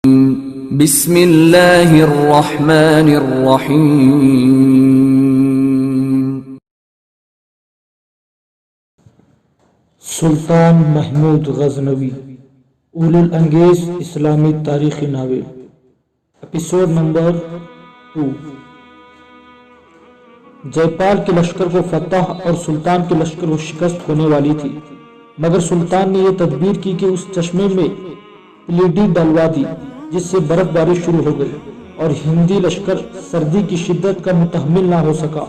بسم اللہ الرحمن الرحیم۔ سلطان محمود غزنوی اول الانگیز اسلامی تاریخی ناول، ایپیسوڈ نمبر 2۔ جے پال کے لشکر کو فتح اور سلطان کے لشکر کو شکست ہونے والی تھی، مگر سلطان نے یہ تدبیر کی کہ اس چشمے میں پلیڈی ڈلوا دی، جس سے برف باری شروع ہو گئی اور ہندی لشکر سردی کی شدت کا متحمل نہ ہو سکا۔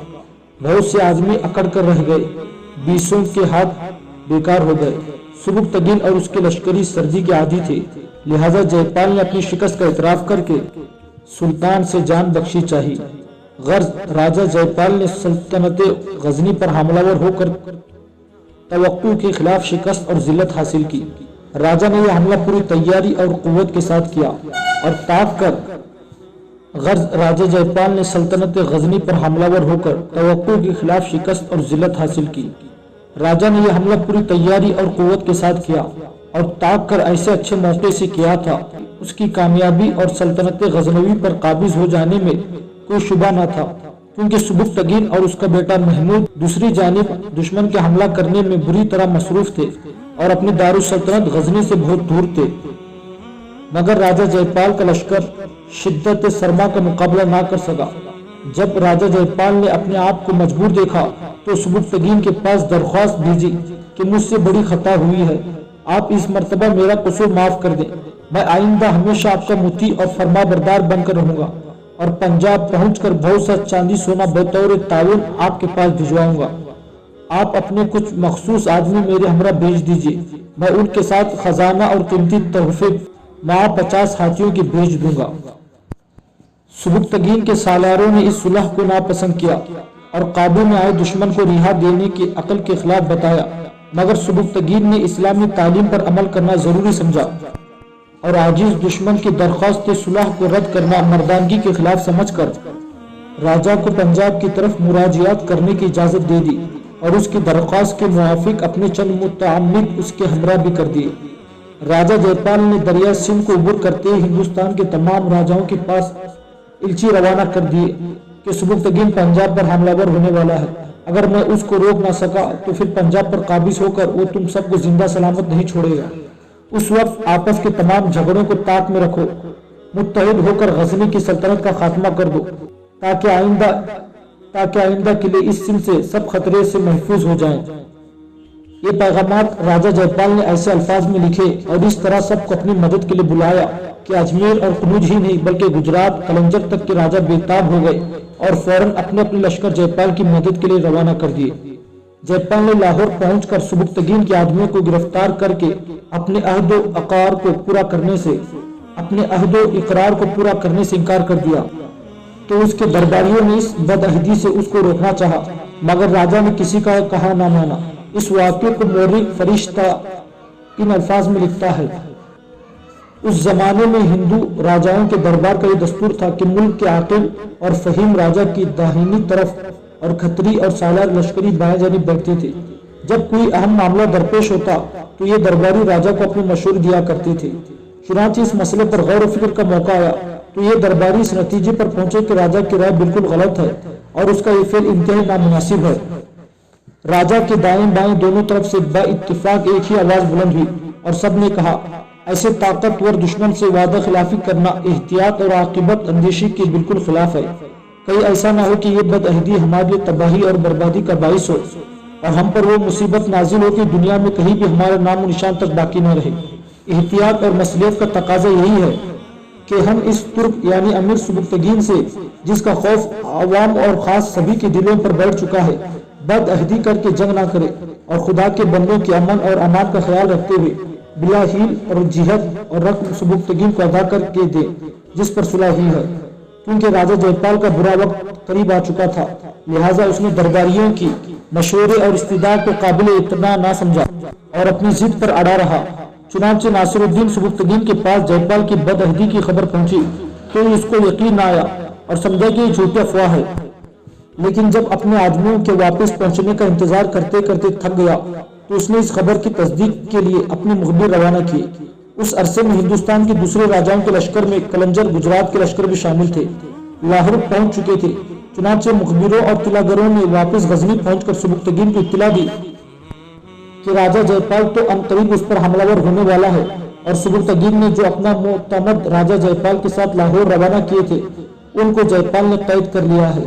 بہت سے آدمی اکڑ کر رہ گئے، بیسوں کے ہاتھ بیکار ہو گئے۔ سبکتگین اور اس کے لشکری سردی کے عادی تھے، لہذا جے پال نے اپنی شکست کا اعتراف کر کے سلطان سے جان بخشی چاہی۔ غرض راجہ جے پال نے سلطنت غزنی پر حملہ ور ہو کر توقع کے خلاف شکست اور ذلت حاصل کی۔ راجہ نے یہ حملہ پوری تیاری اور قوت کے ساتھ کیا اور تاپ کر غرض راجہ جے پال نے سلطنت غزنی پر حملہ ور ہو کر توقع کے خلاف شکست اور ذلت حاصل کی۔ راجہ نے یہ حملہ پوری تیاری اور قوت کے ساتھ کیا اور تاپ کر ایسے اچھے موقع سے کیا تھا، اس کی کامیابی اور سلطنت غزنوی پر قابض ہو جانے میں کوئی شبہ نہ تھا، کیونکہ سبکتگین اور اس کا بیٹا محمود دوسری جانب دشمن کے حملہ کرنے میں بری طرح مصروف تھے اور اپنی دارالسلطنت غزنی سے بہت دور تھے۔ مگر راجہ جے پال کا لشکر شدت سرما کا مقابلہ نہ کر سکا۔ جب راجہ جے پال نے اپنے آپ کو مجبور دیکھا تو سبکتگین کے پاس درخواست بھیجی کہ مجھ سے بڑی خطا ہوئی ہے، آپ اس مرتبہ میرا قصور معاف کر دیں، میں آئندہ ہمیشہ آپ کا مطیع اور فرما بردار بن کر رہوں گا اور پنجاب پہنچ کر بہت سا چاندی سونا بطور تعاون آپ کے پاس بھجواؤں گا۔ آپ اپنے کچھ مخصوص آدمی میرے ہمراہ بھیج دیجئے، میں ان کے ساتھ خزانہ اور قیمتی تحفے مع 50 ہاتھیوں کے بھیج دوں گا۔ سبکتگین کے سالاروں نے اس صلح کو ناپسند کیا اور قابو میں آئے دشمن کو رہا دینے کی عقل کے خلاف بتایا، مگر سبکتگین نے اسلامی تعلیم پر عمل کرنا ضروری سمجھا اور عاجز دشمن کی درخواست صلح کو رد کرنا مردانگی کے خلاف سمجھ کر راجہ کو پنجاب کی طرف مراجعات کرنے کی اجازت دے دی اور اس کی درخواست کے موافق اپنے چند متعمد اس کے ہمراہ بھی کر دیے۔ راجہ جے پال نے دریا سندھ کو عبور کرتے ہندوستان کے تمام راجاؤں کے پاس الچی روانہ کر دیے کہ سبکتگین پنجاب پر حملہ ور ہونے والا ہے، اگر میں اس کو روک نہ سکا تو پھر پنجاب پر قابض ہو کر وہ تم سب کو زندہ سلامت نہیں چھوڑے گا۔ اس وقت آپس کے تمام جھگڑوں کو طاق میں رکھو، متحد ہو کر غزنی کی سلطنت کا خاتمہ کر دو تاکہ آئندہ کے لیے اس سندھ سے سب خطرے سے محفوظ ہو جائیں۔ یہ پیغامات راجہ جے پال نے ایسے الفاظ میں لکھے اور اس طرح سب کو اپنی مدد کے لیے بلایا کہ اجمیر اور قنوج ہی نہیں بلکہ گجرات کلنجر تک کے راجہ بےتاب ہو گئے اور فوراً اپنے لشکر جے پال کی مدد کے لیے روانہ کر دیے۔ جے پال نے لاہور پہنچ کر سبکتگین کے آدمیوں کو گرفتار کر کے اپنے عہد و اقرار کو پورا کرنے سے انکار کر دیا، تو اس کے درباریوں نے اس بدعہدی سے اس کو روکنا چاہا، مگر راجہ نے کسی کا کہا نہ مانا۔ اس واقعے کو مورخ فرشتہ ان الفاظ میں لکھتا ہے: اس زمانے میں ہندو راجاؤں کے دربار کا یہ دستور تھا کہ ملک کے عاقل اور فہیم راجہ کی داہنی طرف اور کھتری اور سالار لشکری بائیں جانب بیٹھتے تھے۔ جب کوئی اہم معاملہ درپیش ہوتا تو یہ درباری راجہ کو اپنے مشورے دیا کرتے تھے۔ چنانچہ اس مسئلے پر غور و فکر کا موقع آیا تو یہ درباری اس نتیجے پر پہنچے کہ راجہ کی رائے بالکل غلط ہے اور اس کا یہ فعل انتہائی نامناسب ہے۔ راجہ کے دائیں بائیں دونوں طرف سے با اتفاق ایک ہی آواز بلند ہوئی اور سب نے کہا: ایسے طاقتور دشمن سے وعدہ خلافی کرنا احتیاط اور عاقبت اندیشی کے بالکل خلاف ہے۔ کہیں ایسا نہ ہو کہ یہ بدعہدی ہمارے لیے تباہی اور بربادی کا باعث ہو اور ہم پر وہ مصیبت نازل ہو کہ دنیا میں کہیں بھی ہمارا نام و نشان تک باقی نہ رہے۔ احتیاط اور مصلحت کا تقاضا یہی ہے کہ ہم اس ترک یعنی امیر سبکتگین سے، جس کا خوف عوام اور خاص سبھی کے دلوں پر بیٹھ چکا ہے، بدعہدی کر کے جنگ نہ کرے اور خدا کے بندوں کے امن اور امان کا خیال رکھتے ہوئے بلا ہیل اور جہد اور رقم سبکتگین کو ادا کر کے دے جس پر صلح ہوئی ہے۔ کیونکہ راجہ جے پال کا برا وقت قریب آ چکا تھا، لہٰذا اس نے درباریوں کی مشورے اور استدعا کو قابل اعتنا نہ سمجھا اور اپنی ضد پر اڑا رہا۔ چنانچہ ناصر الدین سبکتگین کے پاس جے پال کی بدعہدی کی خبر پہنچی تو اس کو یقین نہ آیا اور سمجھا کہ یہ جھوٹی افواہ ہے، لیکن جب اپنے آدمیوں کے واپس پہنچنے کا انتظار کرتے کرتے تھک گیا تو اس نے اس خبر کی تصدیق کے لیے اپنے مخبر روانہ کیے۔ उस अरसे में हिंदुस्तान के दूसरे राजाओं के लश्कर में कलंजर गुजरात के लश्कर भी शामिल थे। लाहौर पहुंच चुके थे। चुनांचे मुखबिरों और तिलागरों ने वापस गजनी पहुंचकर सुबुक्तगीन को इत्तला दी कि राजा जयपाल तो अनकरीब उस पर हमलावर होने वाला है, और सुबुक्तगीन ने जो अपना मोतमद राजा जयपाल के साथ लाहौर रवाना किए थे उनको जयपाल ने कैद कर लिया है।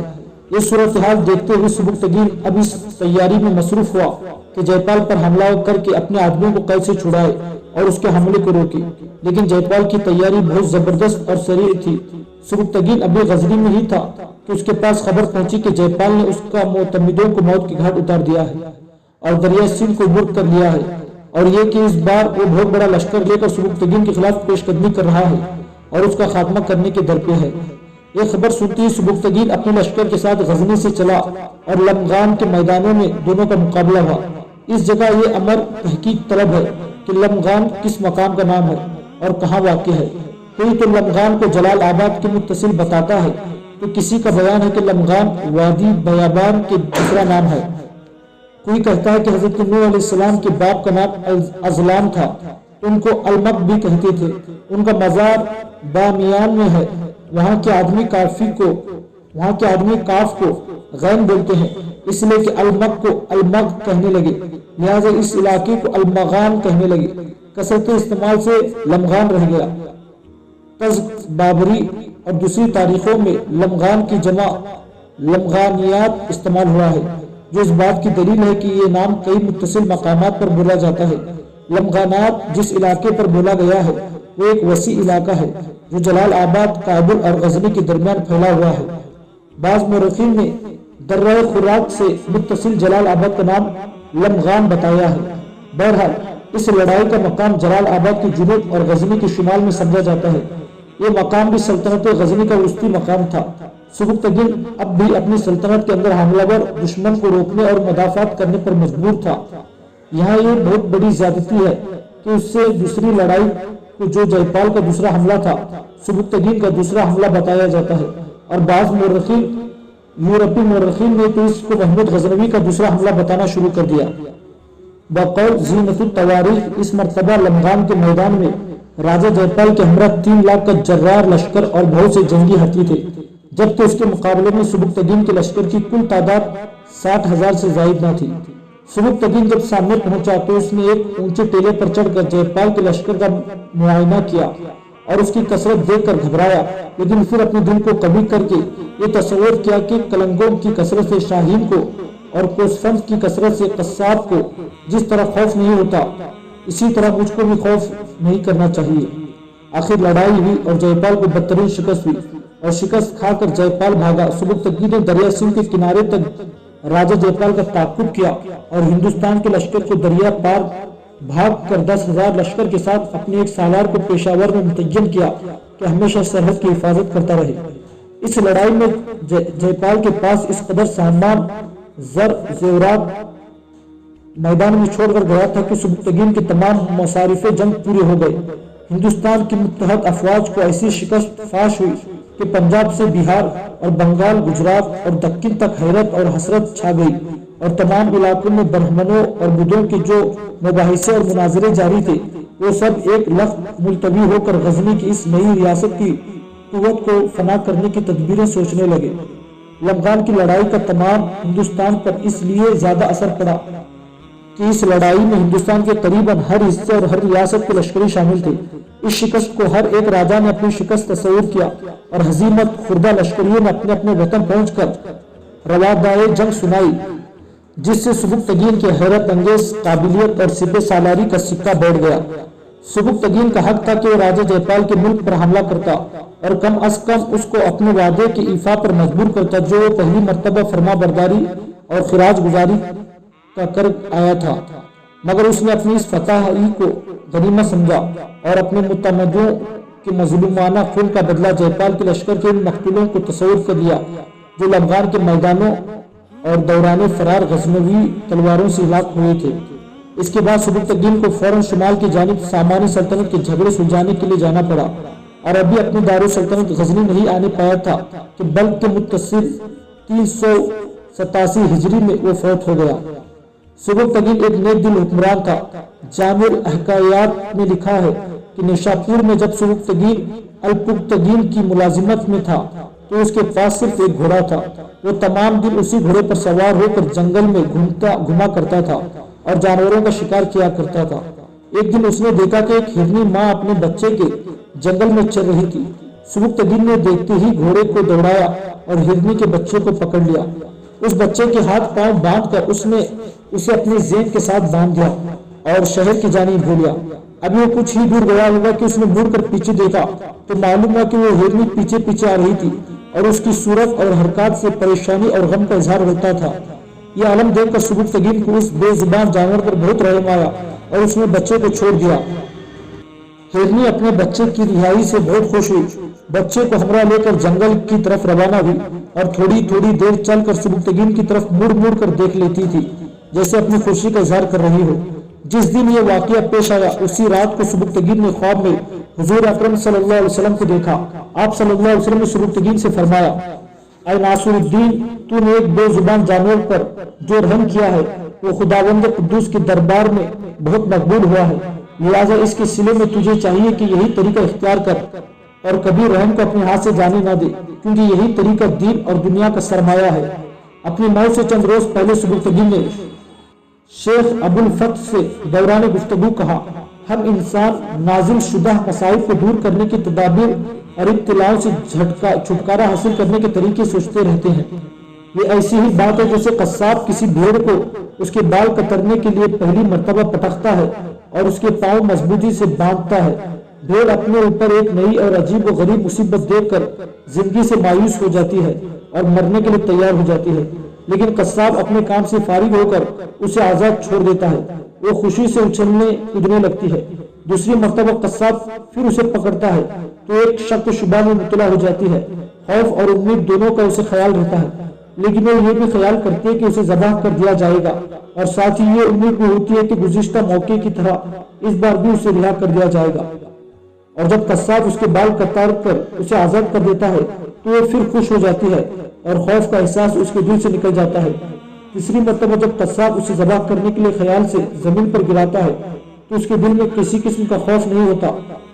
ये सूरत हाल देखते हुए सुबुक्तगीन अब इस तैयारी में मसरूफ हुआ कि जयपाल पर हमला करके अपने आदमियों को कैद से छुड़ाए और उसके हमले को रोके, लेकिन जयपाल की तैयारी बहुत जबरदस्त और सरीर थी। सुबुक्तगीन अभी गजनी में ही था कि उसके पास खबर पहुंची कि जयपाल ने उसका मोतमिदों को मौत के घाट उतार दिया है और दरिया सिंध को बुर्द कर लिया है, और ये कि इस बार वो बहुत बड़ा लश्कर लेकर सुबुक्तगीन के खिलाफ पेशकदमी कर रहा है और उसका खात्मा करने के दर पे है। ये खबर सुनते ही सुबुक्तगीन अपने लश्कर के साथ गजनी से चला और लमगान के मैदानों में दोनों का मुकाबला हुआ। इस जगह ये अमर तहकीक तलब है कि लमगान किस मकाम का नाम है और कहाँ वाक़ है। कोई तो लमगान को जलाल आबाद के मुत्तसिल बताता है, तो किसी का बयान है कि लमगान वादी बयाबान के दूसरा नाम है। कोई कहता है कि हजरत नूह अलैहिस्सलाम के बाप का नाम अजलाम था, उनको अलमक भी कहते थे। उनका मज़ार बामियान में है। वहाँ के आदमी काफ को गैन बोलते हैं, इसलिए कि अलमक को अलमग कहने लगे, लिहाजा इस इलाके को अलमगान कहने लगे। कसरत इस्तेमाल से लमगान रह गया। तज बाबरी और दूसरी तारीखों में लमगान की जमा लमगानियात इस्तेमाल हुआ है, जो इस बात की दलील है कि ये नाम कई मुत्तसिल मकामात पर बोला जाता है। लमगानात जिस इलाके पर बोला गया है वो एक वसी इलाका है जो जलाल आबाद, काबुल और गजनी के दरमियान फैला हुआ है। बाज़ मुर्रिखीन ने दर्रा खुराक से मुत्तसिल जलाल आबाद का नाम लमगान बताया है। बहरहाल इस लड़ाई का मकाम जलाल आबाद के जुनूब और गजनी के शुमाल में समझा जाता है। ये मकाम भी सल्तनत गजनी का वस्ती मकाम था। सुबुक्तगीन अब भी अपनी सल्तनत के अंदर हमलावर दुश्मन को रोकने और मुदाफात करने पर मजबूर था। यहाँ ये बहुत बड़ी ज्यादती है कि उससे दूसरी लड़ाई को जो जयपाल का दूसरा हमला था सुबुक्तगीन का दूसरा हमला बताया जाता है, और बाज़ यूरोपी मुर्रिखीन ने तो इसको महमूद गजनवी का दूसरा हमला बताना शुरू कर दिया। बकौल ज़ीनतुत तवारीख इस मरतबा लमगान के मैदान में राजा जयपाल के हमरा 3 लाख का जर्रार लश्कर और बहुत से जंगी हाथी थे, जबकि उसके मुकाबले में सुबुक्तगीन के लश्कर की कुल तादाद 60,000 से जायद न थी। सुबुक्तगीन जब सामने पहुंचा तो उसने एक ऊंचे टेले पर चढ़कर जयपाल के लश्कर का मुआयना किया और उसकी कसरत देखकर घबराया, लेकिन फिर अपने दिल को कभी करके ये तस्वीर किया कि कलंगों की कसरत से शाहीन को और कोसफंद की कसरत से कस्साब को जिस तरह खौफ नहीं होता, इसी तरह मुझको भी खौफ नहीं करना चाहिए। आखिर लड़ाई हुई और जयपाल को बदतरीन शिकस्त हुई और शिकस्त खाकर जयपाल भागा। सुबुक्तगीन ने दरिया सिंध के किनारे तक राजा जयपाल का ताकुब किया और हिंदुस्तान के लश्कर को दरिया पार भाग कर 10,000 लश्कर के साथ अपने एक सालार को पेशावर में मुतय्यन किया कि हमेशा सरहद की हिफाजत करता रहे। इस लड़ाई में जयपाल के पास इस कदर सामान जेवरात मैदान में छोड़कर गया था कि सुबुक्तगीन के तमाम मसारिफे जंग पूरे हो गए। हिंदुस्तान की मुत्तहद अफवाज को ऐसी शिकस्त फाश हुई कि पंजाब से बिहार और बंगाल, गुजरात और दक्कन तक हैरत और हसरत छा गई, और तमाम इलाकों में ब्राह्मणों और बुद्धों के जो मुबाहिसे और मुनाजरे जारी थे वो सब एक लफ्ज़ मुलतवी होकर गजनी की इस नई रियासत की कुव्वत को फना करने की तदबीरें सोचने लगे। लमगान की लड़ाई का तमाम हिंदुस्तान पर इसलिए ज्यादा असर पड़ा कि इस लड़ाई में हिंदुस्तान के करीबन हर हिस्से और हर रियासत के लश्करी शामिल थे। इस शिकस्त को हर एक राजा ने अपनी शिकस्त तस्वूर किया और हजीमत खुर्दा लश्करियों ने अपने अपने वतन पहुंचकर रवादाए जंग सुनाई, जिससे सुबुक्तगीन के हैरत अंगेज काबिलियत और सिपे सालारी का सिक्का बैठ गया। सुबुक्तगीन का हक था कि वो राजा जयपाल के मुल्क पर हमला करता और कम अज कम उसको अपने वादे के ईफा पर मजबूर करता जो वो पहली मर्तबा फरमा बरदारी और खिराज गुजारी का कर आया था। मगर उसने अपनी इस फतही को गनीमत समझा और अपने मुतमदों के मजलूमाना खून का बदला जयपाल के लश्कर के उन मकतूलों को तस्वुर कर लिया जो लमगान के मैदानों और दौरान फरार गजनवी तलवारों से हिलाक हुए थे। इसके बाद सुबुक्तगीन को फौरन शुमाल की जानिब सामानी सल्तनत के झगड़े सुलझाने के लिए जाना पड़ा और अभी अपनी दारुल सल्तनत गजनी नहीं आने पाया था कि बल्क के मुत्तसिल 387 हिजरी में वो फौत हो गया। सुबुक्तगीन एक नेक दिल हुक्मरान था। जामिल अहकायात में लिखा है کہ نیشاپور میں جب سبکتگین الپختگین کی ملازمت میں تھا تو اس کے پاس صرف ایک گھوڑا تھا۔ وہ تمام دن اسی گھوڑے پر سوار ہو کر جنگل میں گھما کرتا تھا اور جانوروں کا شکار کیا کرتا تھا۔ ایک دن اس نے دیکھا کہ ایک ہرنی ماں اپنے بچے کے جنگل میں چل رہی تھی۔ سبکتگین نے دیکھتے ہی گھوڑے کو دوڑایا اور ہرنی کے بچے کو پکڑ لیا۔ اس بچے کے ہاتھ پاؤں باندھ کر اس نے اسے اپنے زین کے ساتھ باندھ دیا اور شہر کی جانب بھولیا۔ ابھی وہ کچھ ہی دور گیا ہوگا کہ اس نے مڑ کر پیچھے دیکھا تو معلوم ہوا کہ وہ ہرنی پیچھے پیچھے آ رہی تھی اور اس کی صورت اور حرکات سے پریشانی اور غم کا اظہار ہوتا تھا۔ یہ عالم دیکھ کر سبکتگین کو اس بے زبان جانور پر بہت رحم آیا اور اس نے بچے کو چھوڑ دیا۔ ہرنی اپنے بچے کی رہائی سے بہت خوش ہوئی، بچے کو ہمراہ لے کر جنگل کی طرف روانہ ہوئی اور تھوڑی تھوڑی دیر چل کر سبکتگین کی طرف مڑ مڑ کر دیکھ لیتی تھی جیسے اپنی خوشی کا اظہار کر رہی ہو۔ جس دن یہ واقعہ پیش آیا اسی رات کو سبکتگین نے خواب میں حضور اکرم صلی اللہ علیہ وسلم کو دیکھا۔ آپ صلی اللہ علیہ وسلم نے سبکتگین سے فرمایا، اے ناصر الدین، تو نے ایک بے زبان جانور پر جو رحم کیا ہے وہ خداوند قدوس کے دربار میں بہت مقبول ہوا ہے، لہٰذا اس کے صلے میں تجھے چاہیے کہ یہی طریقہ اختیار کر اور کبھی رحم کو اپنے ہاتھ سے جانے نہ دے، کیونکہ یہی طریقہ دین اور دنیا کا سرمایہ ہے۔ اپنی موت سے چند روز پہلے سبکتگین نے شیخ ابو الفتح سے دوران گفتگو کہا، ہم انسان نازل شدہ مصائب کو دور کرنے کی تدابیر اور ابتلاؤں سے چھٹکارا حاصل کرنے کے طریقے سوچتے رہتے ہیں۔ یہ ایسی ہی بات ہے جیسے قصاب کسی بھیڑ کو اس کے بال کترنے کے لیے پہلی مرتبہ پٹکتا ہے اور اس کے پاؤں مضبوطی سے باندھتا ہے۔ بھیڑ اپنے اوپر ایک نئی اور عجیب و غریب مصیبت دیکھ کر زندگی سے مایوس ہو جاتی ہے اور مرنے کے لیے تیار ہو جاتی ہے، لیکن قصاب اپنے کام سے فارغ ہو کر اسے آزاد چھوڑ دیتا ہے، وہ خوشی سے اچھلنے کودنے لگتی ہے۔ دوسری مرتبہ قصاب پھر اسے پکڑتا ہے تو ایک شک و شبہ میں مبتلا ہو جاتی ہے۔ خوف اور امید دونوں کا اسے خیال رہتا ہے، لیکن وہ یہ بھی خیال کرتی ہے کہ اسے ذبح کر دیا جائے گا، اور ساتھ ہی یہ امید بھی ہوتی ہے کہ گزشتہ موقع کی طرح اس بار بھی اسے رہا کر دیا جائے گا۔ اور جب قصاب اس کے بال کتار کر اسے آزاد کر دیتا ہے تو وہ پھر خوش ہو جاتی ہے اور خوف کا احساس اس کے دل سے نکل جاتا ہے۔ تیسری مرتبہ جب قصاب اسے ذبح کرنے کے لیے خیال سے زمین پر گراتا ہے تو اس کے دل میں کسی قسم کا خوف نہیں ہوتا،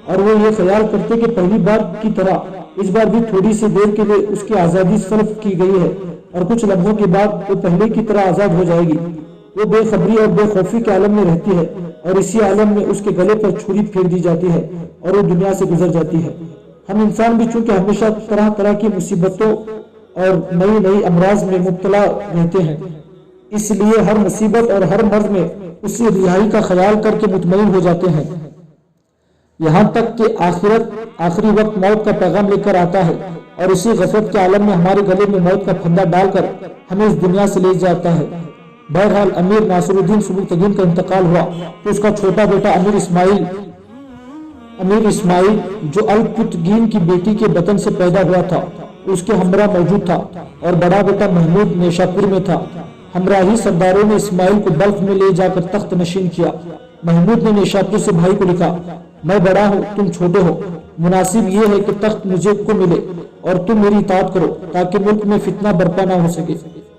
اور وہ یہ خیال کرتے کہ پہلی بار کی طرح اس بار بھی تھوڑی سی دیر کے لیے اس کی آزادی سلب کی گئی ہے اور کچھ لمحوں کے بعد وہ پہلے کی طرح آزاد ہو جائے گی۔ وہ بے خبری اور بے خوفی کے عالم میں رہتی ہے اور اسی عالم میں اس کے گلے پر چھری پھینک دی جاتی ہے اور وہ دنیا سے گزر جاتی ہے۔ ہم انسان بھی چونکہ ہمیشہ طرح طرح کی مصیبتوں اور نئی نئی امراض میں مبتلا رہتے ہیں، اس لیے ہر مصیبت اور ہر مرض میں اس سے رہائی کا خیال کر کے مطمئن ہو جاتے ہیں، یہاں تک کہ آخری وقت موت کا پیغام لے کر آتا ہے اور اسی غفلت کے عالم میں ہمارے گلے میں موت کا پھندا ڈال کر ہمیں اس دنیا سے لے جاتا ہے۔ بہرحال امیر ناصر الدین سبکتگین کا انتقال ہوا تو اس کا چھوٹا بیٹا امیر اسماعیل جو الپتگین کی بیٹی کے بطن سے پیدا ہوا تھا اس کے ہمراہ موجود تھا، اور بڑا بیٹا محمود نیشاپور میں تھا۔ ہمراہی سرداروں نے اسماعیل کو بلخ میں لے جا کر تخت نشین کیا۔ محمود نے نیشاپور سے بھائی کو لکھا، میں بڑا ہوں، تم چھوٹے ہو، مناسب یہ ہے کہ تخت مجھے کو ملے اور تم میری اطاعت کرو تاکہ ملک میں فتنہ برپا نہ ہو سکے۔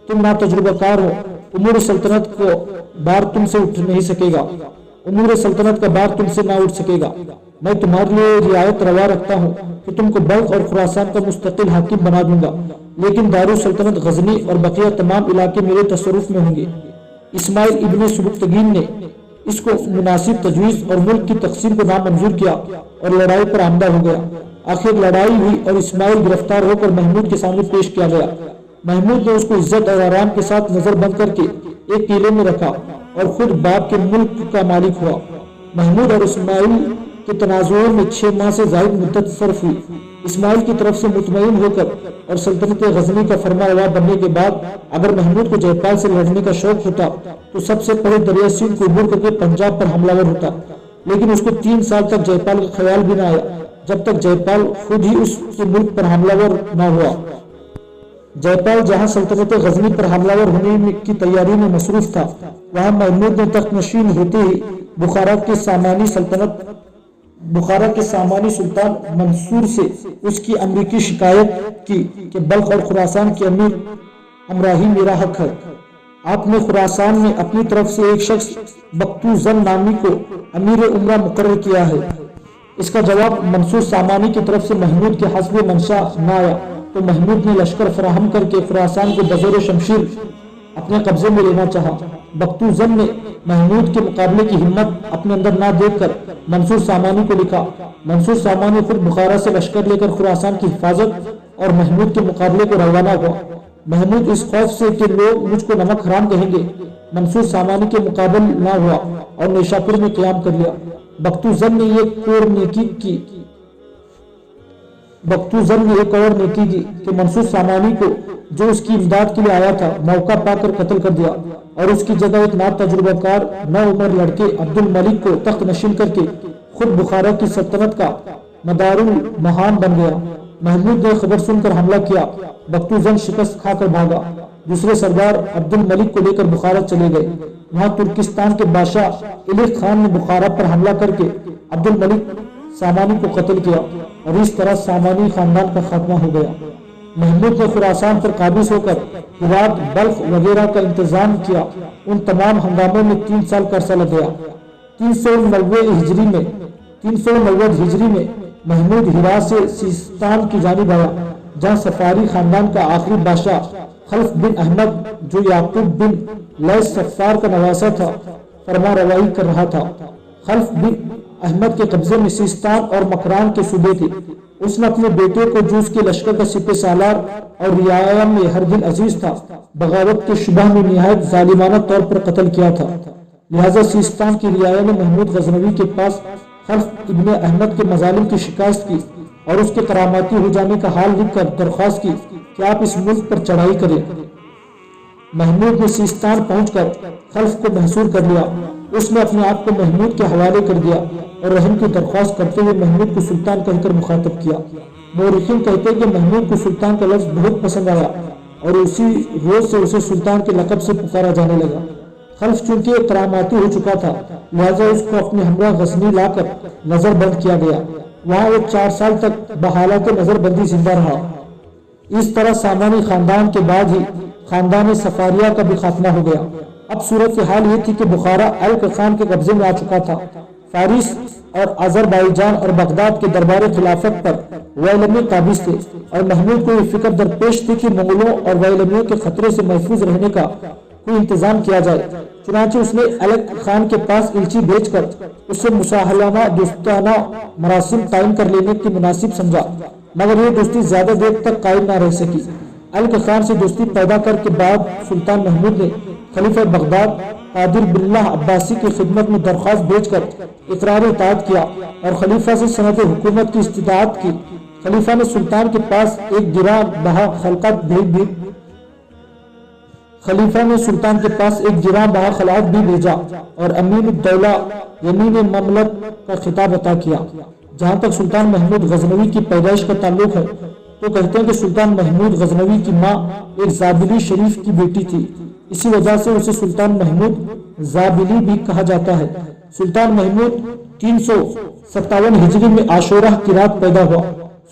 تم نا تجربہ کار ہو، امور سلطنت کو بار تم سے اٹھ نہیں سکے گا، امور سلطنت کا بار تم سے نہ اٹھ سکے گا۔ میں تمہارے لیے رعایت روا رکھتا ہوں کہ تم کو بلخ اور خراسان کا مستقل حاکم بنا دوں گا، لیکن دارالسلطنت غزنی اور بقیہ تمام علاقے میرے تصرف میں ہوں گے۔ اسماعیل ابن سبکتگین نے اس کو مناسب تجویز اور ملک کی تقسیم کو نامنظور کیا اور لڑائی پر آمدہ ہو گیا۔ آخر لڑائی ہوئی اور اسماعیل گرفتار ہو کر محمود کے سامنے پیش کیا گیا۔ محمود نے اس کو عزت اور آرام کے ساتھ نظر بند کر کے ایک قلعے میں رکھا اور خود باپ کے ملک کا مالک ہوا۔ محمود اور اسماعیل کے تنازعوں میں 6 ماہ سے زائد مدت صرف ہوئی۔ اسماعیل کی طرف سے مطمئن ہو کر اور سلطنت غزنی کا فرما روا بننے کے بعد اگر محمود کو جے پال سے لڑنے کا شوق ہوتا تو سب سے پہلے دریا سندھ کو عبور کر کے پنجاب پر حملہ ور ہوتا، لیکن اس کو 3 سال تک جے پال کا خیال بھی نہ آیا جب تک جے پال خود ہی اس کے ملک پر حملہ ور نہ ہوا۔ جے پال جہاں سلطنت غزنی پر حملہ ور ہونے کی تیاری میں مصروف تھا، وہاں محمود نے تخت نشین ہوتے ہی بخارا کے سامانی سلطان منصور سے اس کی امریکی شکایت کی کہ بلخ اور خراسان کے امیر ہمراہی میرا حق ہے۔ آپ نے خراسان میں اپنی طرف سے ایک شخص بختوزن نامی کو امیر عمرہ مقرر کیا ہے۔ اس کا جواب منصور سامانی کی طرف سے محمود کے حسب منشا نہ آیا تو محمود نے لشکر فراہم کر کے خراسان کو بزور شمشیر اپنے قبضے میں لینا چاہا۔ بختوزن نے محمود کے مقابلے کی ہمت اپنے اندر نہ دیکھ کر منصور سامانی کو لکھا۔ منصور سامانی خود بخارا سے لشکر لے کر خراسان کی حفاظت اور محمود کے مقابلے کو روانہ ہوا۔ محمود اس خوف سے کہ لوگ مجھ کو نمک حرام کہیں گے منصور سامانی کے مقابل نہ ہوا اور نیشاپور میں قیام کر لیا۔ بختوزن نے ایک اور نیکی کی کہ منصور سامانی کو جو اس کی امداد کے لیے آیا تھا موقع پا کر قتل کر دیا اور اس کی جگہ ایک تجربہ کار عمر لڑکے عبد الملک کو تخت نشین کر کے خود بخارا کی سلطنت کا مدار المہان بن گیا۔ محمود نے خبر سن کر حملہ کیا۔ بختوزن شکست کھا کر بھاگا۔ دوسرے سردار عبد الملک کو لے کر بخارا چلے گئے۔ وہاں ترکستان کے بادشاہ الغ خان نے بخارا پر حملہ کر کے عبد الملک سامانی کو قتل کیا اور اس طرح سامانی خاندان کا خاتمہ ہو گیا۔ محمود نے خراسان پر قابض ہو کر ہرات، بلخ وغیرہ کا انتظام کیا۔ ان تمام ہنگاموں میں 3 سال کا عرصہ لگ گیا۔ 390 ہجری میں محمود ہرات سے سیستان کی جانب آیا جہاں سفاری خاندان کا آخری بادشاہ خلف بن احمد جو یعقوب بن لیث صفار کا نواسہ تھا فرما روائی کر رہا تھا۔ خلف بن احمد کے قبضے میں سیستان اور مکران کے صوبے تھے۔ اس نے اپنے بیٹے کو جو اس کے لشکر کا سپہ سالار اور رعایا میں ہر دل عزیز تھا بغاوت کے شبہ میں نہایت ظالمانہ طور پر قتل کیا تھا۔ لہذا سیستان کی رعایا نے محمود غزنوی کے پاس خلف ابن احمد کے مظالم کی شکایت کی اور اس کے کراماتی ہو جانے کا حال لکھ کر درخواست کی کہ آپ اس ملک پر چڑھائی کریں۔ محمود نے سیستان پہنچ کر خلف کو محصور کر لیا۔ اس نے اپنے آپ کو محمود کے حوالے کر دیا اور رحم کی درخواست کرتے ہوئے محمود کو سلطان کہہ کر مخاطب کیا۔ مورخین کہتے ہیں کہ محمود کو سلطان کا لفظ بہت پسند آیا اور اسی روز سے اسے سلطان کے لقب سے پکارا جانے لگا۔ خلف چونکہ کراماتی ہو چکا تھا لہذا اس کو اپنے ہمراہ غزنی لا کر نظر بند کیا گیا۔ وہاں وہ 4 سال تک بحالت نظر بندی زندہ رہا۔ اس طرح سامانی خاندان کے بعد ہی خاندان سفاریہ کا بھی خاتمہ ہو گیا۔ اب صورتحال یہ تھی کہ بخارا الغ خان کے قبضے میں آ چکا تھا۔ فارس اور آذربائیجان اور بغداد کے دربار خلافت پر ویلمی قابض تھے اور محمود کو یہ فکر درپیش تھی کہ مغلوں اور ویلمیوں کے خطرے سے محفوظ رہنے کا کوئی انتظام کیا جائے۔ چنانچہ اس نے الغ خان کے پاس الچی بھیج کر اس سے مصالحانہ دوستانہ مراسم قائم کر لینے کی مناسب سمجھا، مگر یہ دوستی زیادہ دیر تک قائم نہ رہ سکی۔ الغ خان سے دوستی پیدا کر کے بعد سلطان محمود نے خلیفہ بغداد قادر باللہ عباسی کی خدمت میں درخواست بھیج کر اقرار اطاعت کیا اور خلیفہ سے سند حکومت کی استطاعت کی۔ خلیفہ نے سلطان کے پاس ایک گراں بہا خلعت بھی بھیجا اور امین الدولہ یمین مملک کا خطاب عطا کیا۔ جہاں تک سلطان محمود غزنوی کی پیدائش کا تعلق ہے تو کہتے ہیں کہ سلطان محمود غزنوی کی ماں ایک زابلی شریف کی بیٹی تھی، اسی وجہ سے اسے سلطان محمود زابلی بھی کہا جاتا ہے۔ سلطان محمود 357 ہجری میں عاشورہ کی رات پیدا ہوا۔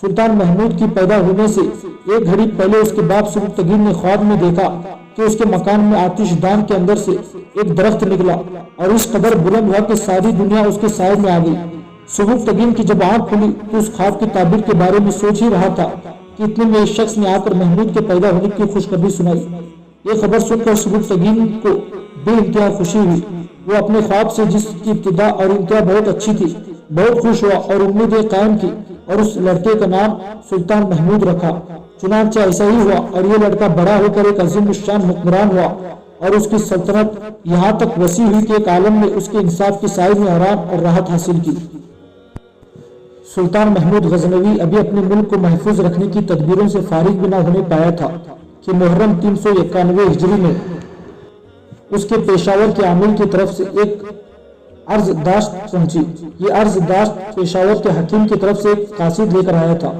سلطان محمود کی پیدا ہونے سے ایک گھڑی پہلے اس کے باپ سبکتگین نے خواب میں دیکھا کہ اس کے مکان میں آتش دان کے اندر سے ایک درخت نکلا اور اس قدر بلند ہوا کہ ساری دنیا اس کے سائے میں آ گئی۔ سبکتگین کی جب آنکھ کھلی تو اس خواب کی تعبیر کے بارے میں سوچ ہی رہا تھا کہ اتنے میں ایک شخص نے آ کر محمود کے پیدا ہونے کی خوشخبری سنائی۔ یہ خبر سن کر سبکتگین کو بے انتہا خوشی ہوئی۔ وہ اپنے خواب سے جس کی ابتدا اور انتہا بہت اچھی تھی بہت خوش ہوا اور امیدیں قائم کی اور اس لڑکے کا نام سلطان محمود رکھا۔ چنانچہ ایسا ہی ہوا اور یہ لڑکا بڑا ہو کر ایک عظیم الشان حکمران ہوا اور اس کی سلطنت یہاں تک وسیع ہوئی کہ ایک عالم نے اس کے انصاف کے سائے میں آرام اور راحت حاصل کی۔ سلطان محمود غزنوی ابھی اپنے ملک کو محفوظ رکھنے کی تدبیروں سے فارغ بھی نہ ہونے پایا تھا کہ محرم 391 ہجری میں اس کے پیشاور کے عامل کی طرف سے ایک عرض داشت پہنچی۔ یہ عرض داشت پیشاور کے حکیم کی طرف سے ایک قاصد لے کر آیا تھا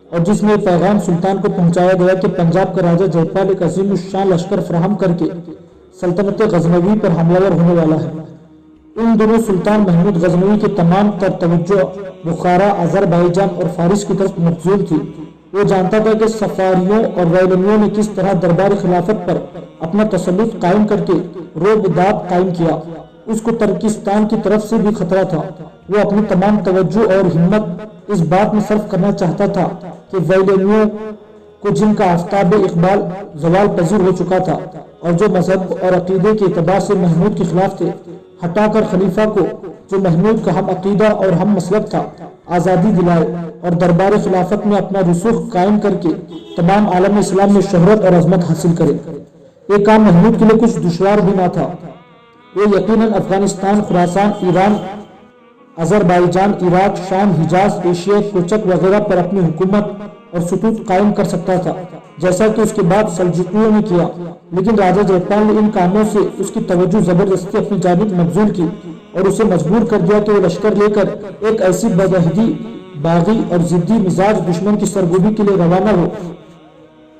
اور جس میں پیغام سلطان کو پہنچایا گیا کہ پنجاب کا راجہ جے پال ایک عظیم الشان لشکر فراہم کر کے سلطنت غزنوی پر حملہ ور ہونے والا ہے۔ ان دنوں سلطان محمود غزنوی کی تمام تر توجہ بخارا، آذربائیجان اور فارس کی طرف مبذول تھی۔ وہ جانتا تھا کہ سفاریوں اور ویلمیوں نے کس طرح دربار خلافت پر اپنا تسلط قائم کر کے رعب داب قائم کیا۔ اس کو ترکستان کی طرف سے بھی خطرہ تھا۔ وہ اپنی تمام توجہ اور ہمت اس بات میں صرف کرنا چاہتا تھا کہ ویلینیو کو جن کا آفتاب اقبال زوال پذیر ہو چکا تھا اور جو مذہب اور عقیدے کے اعتبار سے محمود کے خلاف تھے، ہٹا کر خلیفہ کو جو محمود کا ہم عقیدہ اور ہم مسلک تھا آزادی دلائے اور دربار خلافت میں اپنا رسوخ قائم کر کے تمام عالم اسلام میں شہرت اور عظمت حاصل کرے۔ یہ کام محمود کے لیے کچھ دشوار بھی نہ تھا۔ وہ یقیناً افغانستان، خراسان، ایران، آذربائیجان، عراق، شام، حجاز، ایشیا، کوچک وغیرہ پر اپنی حکومت اور سطوت قائم کر سکتا تھا، جیسا کہ اس کے بعد سلجوقیوں نے کیا، لیکن راجہ جیپال نے ان کاموں سے اس کی توجہ زبردستی اپنی جانب مبذول کی اور اسے مجبور کر دیا کہ وہ لشکر لے کر ایک ایسی بدعہدی، باغی اور ضدی مزاج دشمن کی سرگوبی کے لیے روانہ ہو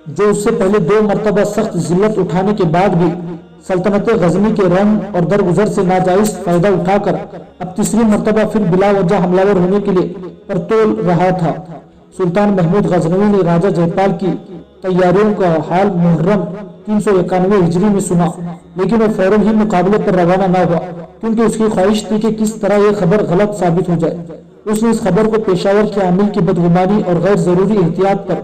جو اس سے پہلے 2 مرتبہ سخت ذلت اٹھانے کے بعد بھی سلطنت غزنی کے رحم اور درگزر سے ناجائز فائدہ اٹھا کر اب تیسری مرتبہ پھر بلا وجہ حملہ ہونے کے لیے پرتول رہا تھا۔ سلطان محمود غزنوی نے راجہ جیپال کی تیاریوں کا حال محرم 391 ہجری میں سنا، لیکن وہ فوراً ہی مقابلے پر روانہ نہ ہوا کیونکہ اس کی خواہش تھی کہ کس طرح یہ خبر غلط ثابت ہو جائے۔ اس نے اس خبر کو پیشاور کے عامل کی بدگمانی اور غیر ضروری احتیاط پر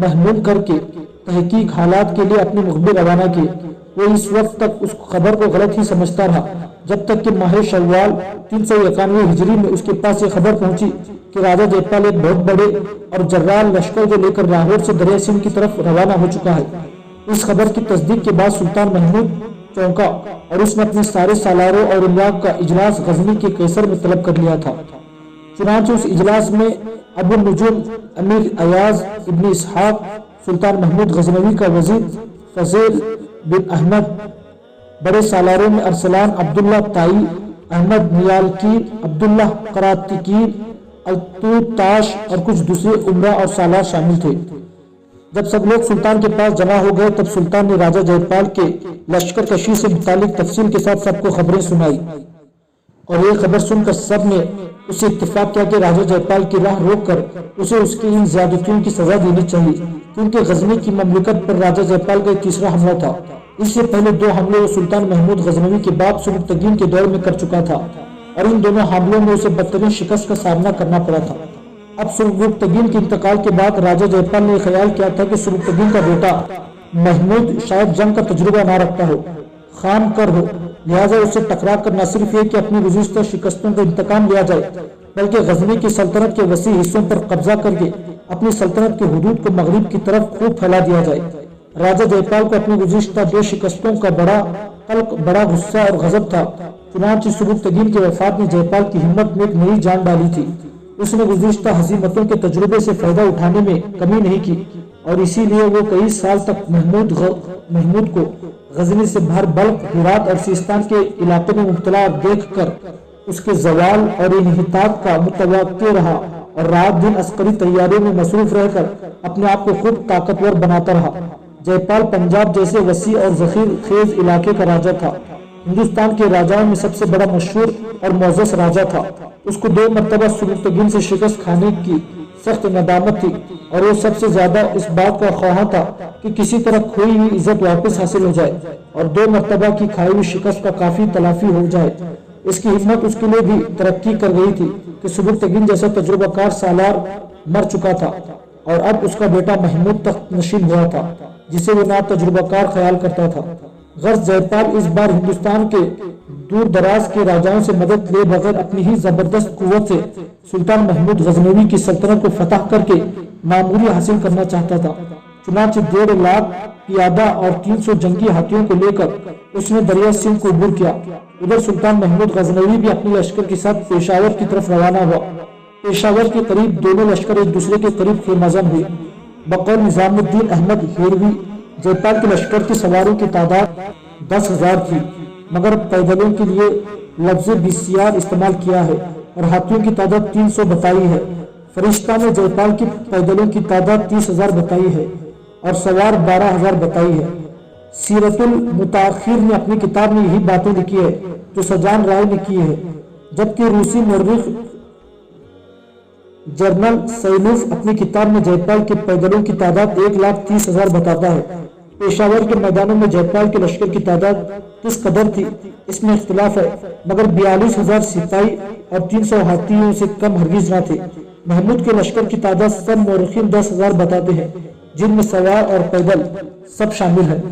محمول کر کے تحقیق حالات کے لیے اپنے مخبر روانہ کیے۔ وہ اس وقت تک اس خبر کو غلط ہی سمجھتا رہا جب تک کہ ماہ شوال 391 ہجری میں اس کے پاس یہ خبر پہنچی کہ راجہ جیپال ایک بہت بڑے اور جرال لشکر کو لے کر لاہور سے دریائے سندھ کی طرف روانہ ہو چکا ہے۔ اس خبر کی تصدیق کے بعد سلطان محمود چونکا اور اس نے اپنے سارے سالاروں اور املاک کا اجلاس غزنی کے قیصر میں طلب کر لیا تھا۔ چنانچہ اس اجلاس میں ابو النجوم امیر ایاز ابن اسحاق، سلطان محمود غزنوی کا وزیر فضیل بن احمد، بڑے سالاروں میں ارسلان عبداللہ تائی، احمد نیالکیر، عبداللہ قراتکیر، الطوط تاش اور کچھ دوسرے عمرا اور سالار شامل تھے۔ جب سب لوگ سلطان کے پاس جمع ہو گئے تب سلطان نے راجہ جیپال کے لشکر کشی سے متعلق تفصیل کے ساتھ سب کو خبریں سنائی اور یہ خبر سن کر سب نے اس سے اتفاق کیا کہ راجہ جیپال کی راہ روک کر اسے اس کی ان زیادتیوں کی سزا دینی چاہیے، کیونکہ غزنی کی مملکت پر راجہ جیپال کا ایک تیسرا حملہ تھا۔ اس سے پہلے 2 حملے وہ سلطان محمود غزنوی کے باپ سلوکتگین کے دور میں کر چکا تھا اور ان دونوں حملوں میں اسے بدترین شکست کا سامنا کرنا پڑا تھا۔ اب سلوکتگین کے انتقال کے بعد راجہ جیپال نے خیال کیا تھا کہ سلوکتگین کا بیٹا محمود شاید جنگ کا تجربہ نہ رکھتا ہو، خام کر ہو، لہٰذا اس سے ٹکرا کر نہ صرف یہ کہ اپنی گزشتہ شکستوں کا انتقام لیا جائے بلکہ غزنی کی سلطنت کے وسیع حصوں پر قبضہ کر کے اپنی سلطنت کے حدود کو مغرب کی طرف خوب پھیلا دیا جائے۔ راجہ جیپال کو اپنی گزشتہ 2 شکستوں کا بڑا قلق، بڑا غصہ اور غضب تھا۔ چنانچہ سلوکتگین کی وفات نے جیپال کی ہمت میں ایک نئی جان ڈالی تھی۔ اس نے گزشتہ ہزیمتوں کے تجربے سے فائدہ اٹھانے میں کمی نہیں کی اور اسی لیے وہ کئی سال تک محمود کو غزنی سے باہر بلخ، ہرات اور سیستان کے علاقے میں مبتلا دیکھ کر اس کے زوال اور انحطاط کا متوقع رہا اور رات دن عسکری تیاریوں میں مصروف رہ کر اپنے آپ کو خود طاقتور بناتا رہا۔ جیپال پنجاب جیسے وسیع اور ذخیر خیز علاقے کا راجہ تھا۔ ہندوستان کے راجاؤں میں سب سے بڑا مشہور اور معزز راجہ تھا۔ اس کو 2 مرتبہ سلوکتگین سے شکست کھانے کی سخت ندامت تھی اور وہ سب سے زیادہ اس بات کا خواہاں تھا کہ کسی طرح کھوئی ہوئی عزت واپس حاصل ہو جائے اور 2 مرتبہ کی کھائی ہوئی شکست کا کافی تلافی ہو جائے۔ اس کی ہمت اس کے لیے بھی ترقی کر گئی تھی کہ سلوکتگین جیسا تجربہ کار سالار مر چکا تھا اور اب اس کا بیٹا محمود تخت نشین ہوا تھا جسے وہ نا تجربہ کار خیال کرتا تھا۔ غرض جیپال اس بار ہندوستان کے دور دراز کے راجاؤں سے مدد لے بغیر اپنی ہی زبردست قوت سے سلطان محمود غزنوی کی سلطنت کو فتح کر کے معمولی حاصل کرنا چاہتا تھا۔ چنانچہ 1.5 لاکھ پیادہ اور 300 جنگی ہاتھیوں کو لے کر اس نے دریائے سندھ کو عبور کیا۔ ادھر سلطان محمود غزنوی بھی اپنے لشکر کے ساتھ پشاور کی طرف روانہ ہوا۔ پشاور کے قریب دونوں لشکر ایک دوسرے کے قریب خیمہزن ہوئے۔ بقول نظام الدین احمد ہیروی، جیپال کے لشکر کی سواروں کی تعداد 10,000 تھی، مگر پیدلوں کے لیے لفظ بسیار استعمال کیا ہے اور ہاتھیوں کی تعداد 300 بتائی ہے۔ فرشتہ نے جیپال کی پیدلوں کی تعداد 30,000 بتائی ہے اور سوار 12,000 بتائی ہے۔ سیرت المتاخر نے اپنی کتاب میں یہی باتیں لکھی ہے جو سجان رائے نے کی ہے، جبکہ روسی مورخ جرنل سیلوف اپنی کتاب میں جیپال کے پیدلوں کی تعداد 1,30,000 بتاتا ہے۔ पेशावर के मैदानों में जयपाल के लश्कर की तादाद किस कदर थी, इसमें इख्तिलाफ है, मगर 42,000 सिपाही और 300 हाथियों से कम हरगिज न थे। महमूद के लश्कर की तादाद सब मौरखीन 10,000 बताते हैं, जिनमें सवार और पैदल सब शामिल है।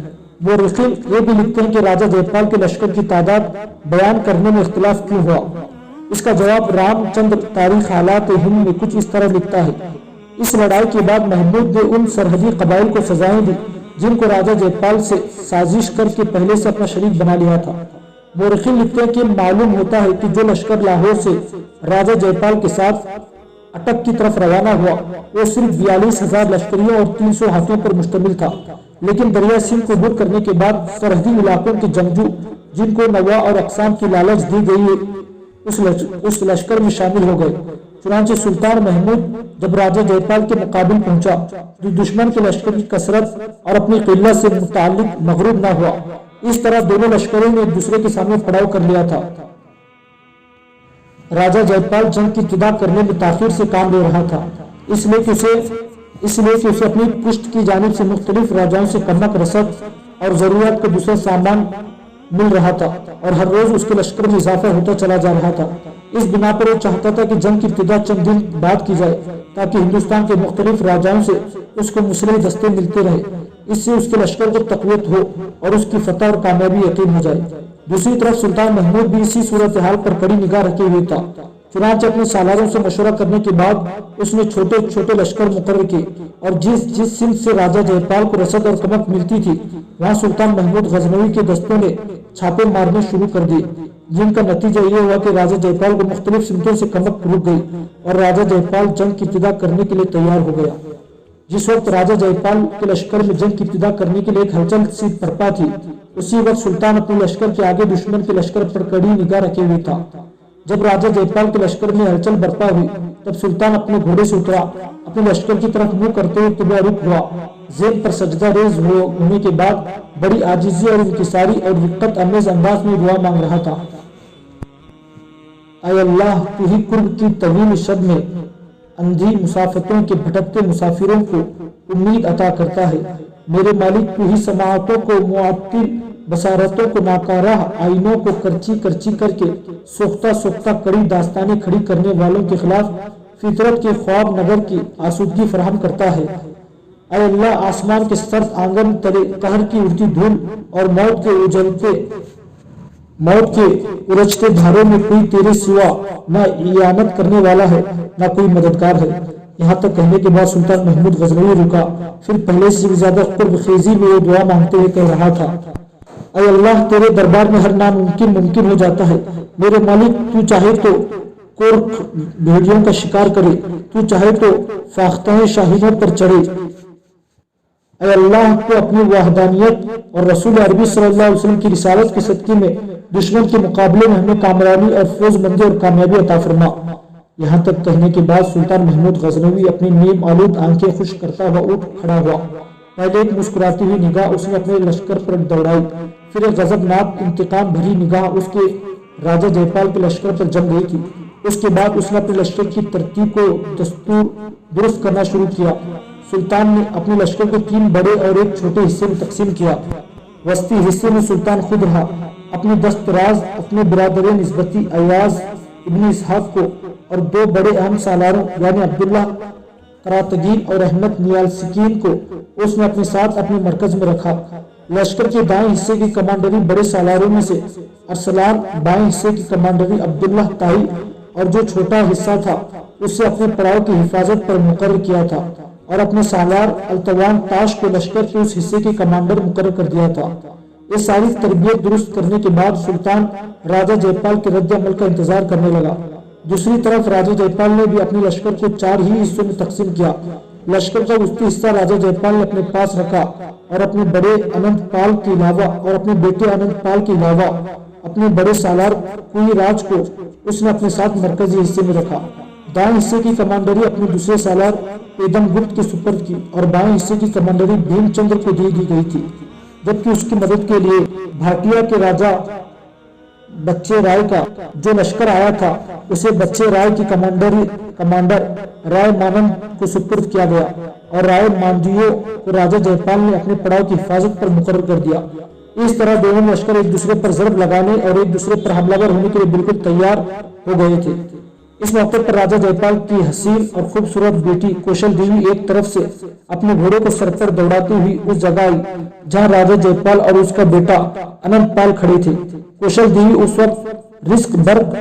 मौरखीन ये भी लिखते हैं कि राजा जयपाल के लश्कर की तादाद बयान करने में इख्तिलाफ क्यों हुआ। इसका जवाब रामचंद्र तारीख हालात हिंद में कुछ इस तरह लिखता है। इस लड़ाई के बाद महमूद ने उन सरहदी कबाइल को सजाएं दी जिनको राजा जयपाल से साजिश करके पहले से अपना शरीक बना लिया था। मौरखीन लिखते हैं कि मालूम होता है कि जो लश्कर लाहौर से राजा जयपाल के साथ अटक की तरफ रवाना हुआ वो सिर्फ 42,000 लश्करियों और 300 हाथियों पर मुश्तमिल था, लेकिन दरिया सिंध को बुर करने के बाद सरहदी इलाकों के जंगजू जिनको नवा और अक़साम की लालच दी गई है उस लश्कर में शामिल हो गए। चुनांचे सुल्तान महमूद जब राजा जयपाल के मुकाबिल पहुंचा तो दुश्मन के लश्कर की कसरत और अपनी किल्लत से मुताल्लिक मगरूब न हुआ। इस तरह दोनों लश्करों ने एक दूसरे के सामने पड़ाव कर लिया था। राजा जयपाल जंग की इब्तिदा करने में ताखीर से काम ले रहा था, इसलिए कि उसे अपनी पुश्त की जानिब से मुख्तलिफ राजाओं से कनक रसद और जरूरत का दूसरा सामान मिल रहा था और हर रोज उसके लश्कर में इजाफा होता चला जा रहा था। इस बिना पर वो चाहता था कि जंग की इब्तिदा चंद दिन बाद की जाए ताकि हिंदुस्तान के मुख्तलिफ राजाओं से उसको मुसलह दस्ते मिलते रहे। इससे उसके लश्कर को तक़वियत हो और उसकी फतह और कामयाबी यकीन हो जाए। दूसरी तरफ सुल्तान महमूद भी इसी सूरत हाल पर कड़ी निगाह रखे हुए था। चुनांचे अपने सालारों से मशवरा करने के बाद उसने छोटे छोटे लश्कर मुकर्रर किए और जिस सिंध से राजा जयपाल को रसद और कमक मिलती थी वहां सुल्तान महमूद गजनवी के दस्तों ने छापे मारने शुरू कर दिए, जिनका नतीजा ये हुआ कि राजा जयपाल को मुख्तलिफ सिमतों से कमक रुक गई और राजा जयपाल जंग की इब्तिदा करने के लिए तैयार हो गया। जिस वक्त राजा जयपाल के लश्कर में जंग की इब्तिदा करने के लिए एक हलचल सी बरपा थी, उसी वक्त सुल्तान अपने लश्कर के आगे दुश्मन के लश्कर पर कड़ी निगाह रखे हुए था। जब राजा जयपाल के लश्कर में हलचल बरपा हुई तब सुल्तान अपने घोड़े से उतरा, अपने लश्कर की तरफ मुंह करते हुए तबरुक हुआ। ज़ेब पर सजदा रेज होने के बाद बड़ी आजिजी और इंकिसारी और रिक्कत अमेज अंदाज में दुआ मांग रहा था। ऐ अल्लाह, तू ही कुर्ब की तवील शब में अंधी मुसाफतों के भटकते मुसाफिरों को उम्मीद अता करता है। मेरे मालिक, तू ही समाअतों को मुअत्तिल, बसारतों को नाकारा, आइनों को करची करची करके सोख्ता सोख्ता कड़ी दास्तानें खड़ी करने वालों के खिलाफ फितरत के ख्वाब नगर की आसूदगी फराहम करता है। ऐ अल्लाह, आसमान के सर्द आंगन तले कहर की उड़ती धूल और मौत के उरजते धारों में कोई तेरे सिवा न इयानत करने वाला है न कोई मददगार है। यहाँ तक कहने के बाद सुल्तान महमूद गजनवी रुका, फिर पहले से भी ज्यादा कुर्ब खेजी में ये दुआ मांगते हुए कह रहा था। ऐ अल्लाह, तेरे दरबार में हर नामुमकिन मुमकिन हो जाता है। मेरे मालिक, तू चाहे तो कोर्ख भेड़ियों का शिकार करे, तू चाहे तो फाख्ताए शाहीनों पर चढ़े। ऐ अल्लाह, तो अपनी वहदानियत और रसूल अरबी सल्लल्लाहु अलैहि वसल्लम की रिसालत के सदक़े में दुश्मन के मुकाबले में हमें कामरानी और फौजमंदी और कामयाबी अता फरमा। यहाँ तक कहने के बाद सुल्तान महमूद गजनवी अपनी नीम आलूद आंखें खुश करता हुआ उठ खड़ा हुआ। पहले एक मुस्कुराती हुई निगाह उसने अपने लश्कर पर दौड़ाई, फिर एक गजबनाक इंतकाम भरी निगाह उसके राजा जयपाल के लश्कर पर जम गई थी। उसके बाद उसने अपने लश्कर की तरतीब को दस्तूर दुरुस्त करना शुरू किया। सुल्तान ने अपने लश्कर को 3 बड़े और एक छोटे हिस्से में तकसीम किया। वस्ती हिस्से में सुल्तान खुद रहा, अपने दस्तराज अपने बिरादर निस्बती अयाज इब्न इसहाक को और 2 बड़े अहम सालारों यानी अब्दुल्ला करातगीन और अहमद नियालसिकीन को उसने अपने साथ अपने मरकज में रखा। लश्कर के दाएं हिस्से की कमांडरी बड़े सालारों में से अरसलान, बाएं हिस्से की कमांडरी अब्दुल्ला ताई और जो छोटा हिस्सा था उससे अपने पड़ाव की हिफाजत पर मुकर्रर किया था और अपने सालार अल्तवान ताश को लश्कर के उस हिस्से के कमांडर मुकर्रर कर दिया था। ये सारी तरबियत दुरुस्त करने के बाद सुल्तान राजा जयपाल के रद्द अमल का इंतजार करने लगा। दूसरी तरफ राजा जयपाल ने भी अपने लश्कर को 4 ही हिस्सों में तकसीम किया। लश्कर का वस्ती हिस्सा राजा जयपाल ने अपने पास रखा और अपने बड़े अनंत पाल के अलावा और अपने बेटे अनंत पाल के अलावा अपने बड़े सालार कुई राज को उसने अपने साथ मरकजी हिस्से में रखा। दाएं हिस्से की कमांडरी अपने दूसरे सालार एदम गुप्त के सुपर्द की और बाएं हिस्से की कमांडरी भीमचंद्र को दे दी गई थी, जबकि उसकी मदद के लिए भाटिया के राजा बच्चे राय का जो लश्कर आया था उसे बच्चे राय की कमांडर राय मानंद को सुपुर्द किया गया और राय मांझियों को राजा जयपाल ने अपने पड़ाव की हिफाजत पर मुकर्रर कर दिया। इस तरह दोनों लश्कर एक दूसरे पर जरब लगाने और एक दूसरे पर हमलावर होने के लिए बिल्कुल तैयार हो गए थे। इस मौके पर राजा जयपाल की हसीन और खूबसूरत बेटी कौशल देवी एक तरफ से अपने घोड़े को सर पर दौड़ाती हुई उस जगह आई जहां राजा जयपाल और उसका बेटा अनंत पाल खड़े थे। कौशल देवी उस वक्त रिस्क बर्ग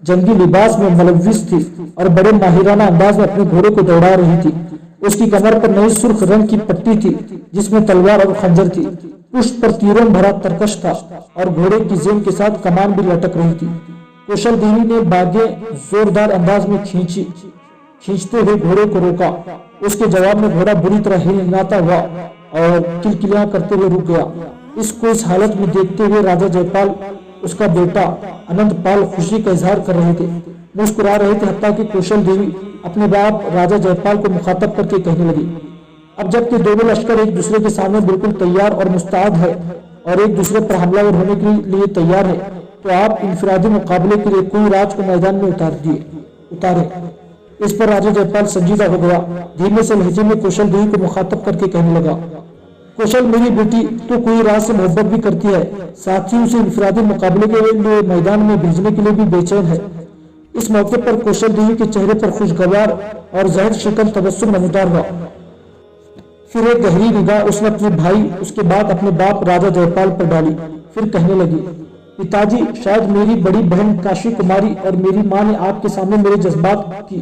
जंगी लिबास में मुलव्विस थी और बड़े माहिराना अंदाज में अपने घोड़े को दौड़ा रही थी। उसकी कमर पर नई सुर्ख रंग की पट्टी थी जिसमें तलवार और खंजर थी। पुष्ट पर तीरों भरा तरकश था और घोड़े की जेन के साथ कमान भी लटक रही थी। कौशल देवी ने बागे जोरदार अंदाज में खींचते हुए घोड़े को रोका। उसके जवाब में घोड़ा बुरी तरह हिलनाता हुआ और किलकिलियां करते हुए रुक गया। इसको इस हालत में देखते हुए राजा जयपाल उसका बेटा अनंत पाल खुशी का इजहार कर रहे थे, मुस्कुरा रहे थे। हत्ता कि कौशल देवी अपने बाप राजा जयपाल को मुखातब करके कहने लगी, अब जबकि दोनों लश्कर एक दूसरे के सामने बिल्कुल तैयार और मुस्तैद है और एक दूसरे पर हमलावर होने के लिए तैयार है, तो आप इंफरादी मुकाबले के लिए कोई राज को मैदान में उतारे। इस पर राजा जयपाल संजीदा हो गया। धीमे से लहजे में कौशल देवी को मुखातब करके कहने लगा, कौशल मेरी बेटी तो कोई राज से मोहब्बत भी करती है, साथ ही उसे इंफरादी मुकाबले के लिए मैदान में भेजने के लिए भी बेचैन है। इस मौके पर कौशल देवी के चेहरे पर खुशगवार और जहर शिकन तबस्सुम नमूदार हुआ। फिर एक गहरी निगाह उसने अपने भाई, उसके बाद अपने बाप राजा जयपाल पर डाली। फिर कहने लगी, पिताजी, शायद मेरी बड़ी बहन काशी कुमारी और मेरी माँ ने आपके सामने मेरे जज्बात की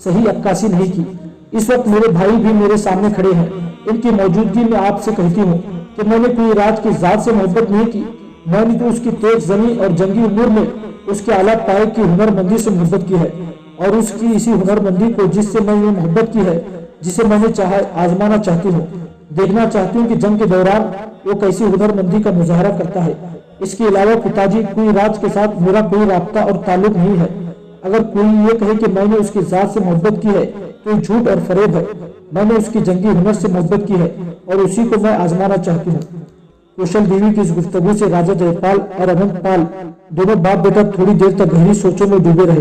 सही अक्कासी नहीं की। इस वक्त मेरे भाई भी मेरे सामने खड़े हैं। इनकी मौजूदगी में आपसे कहती हूँ कि मैंने कोई राज की जात से मोहब्बत नहीं की, मैंने तो उसकी तेज जमी और जंगी उम्र में उसके आला पाए की हुनरमंदी से मोहब्बत की है, और उसकी इसी हुनरमंदी को जिससे मैंने मोहब्बत की है, जिसे मैंने चाहा आजमाना चाहती हूँ, देखना चाहती हूँ कि जंग के दौरान वो कैसी हुनरमंदी का मुजाहरा करता है। इसके अलावा पिताजी, कोई राज के साथ मेरा कोई राब्ता और ताल्लुक नहीं है। अगर कोई ये कहे कि मैंने उसकी जात से मोहब्बत की है तो झूठ और फरेब है। मैंने उसकी जंगी हुनर से मोहब्बत की है और उसी को मैं आजमाना चाहती हूँ। कौशल देवी की इस गुफ्तगू से राजा जयपाल और अनंत पाल दोनों बाप बेटा थोड़ी देर तक गहरी सोचों में डूबे रहे,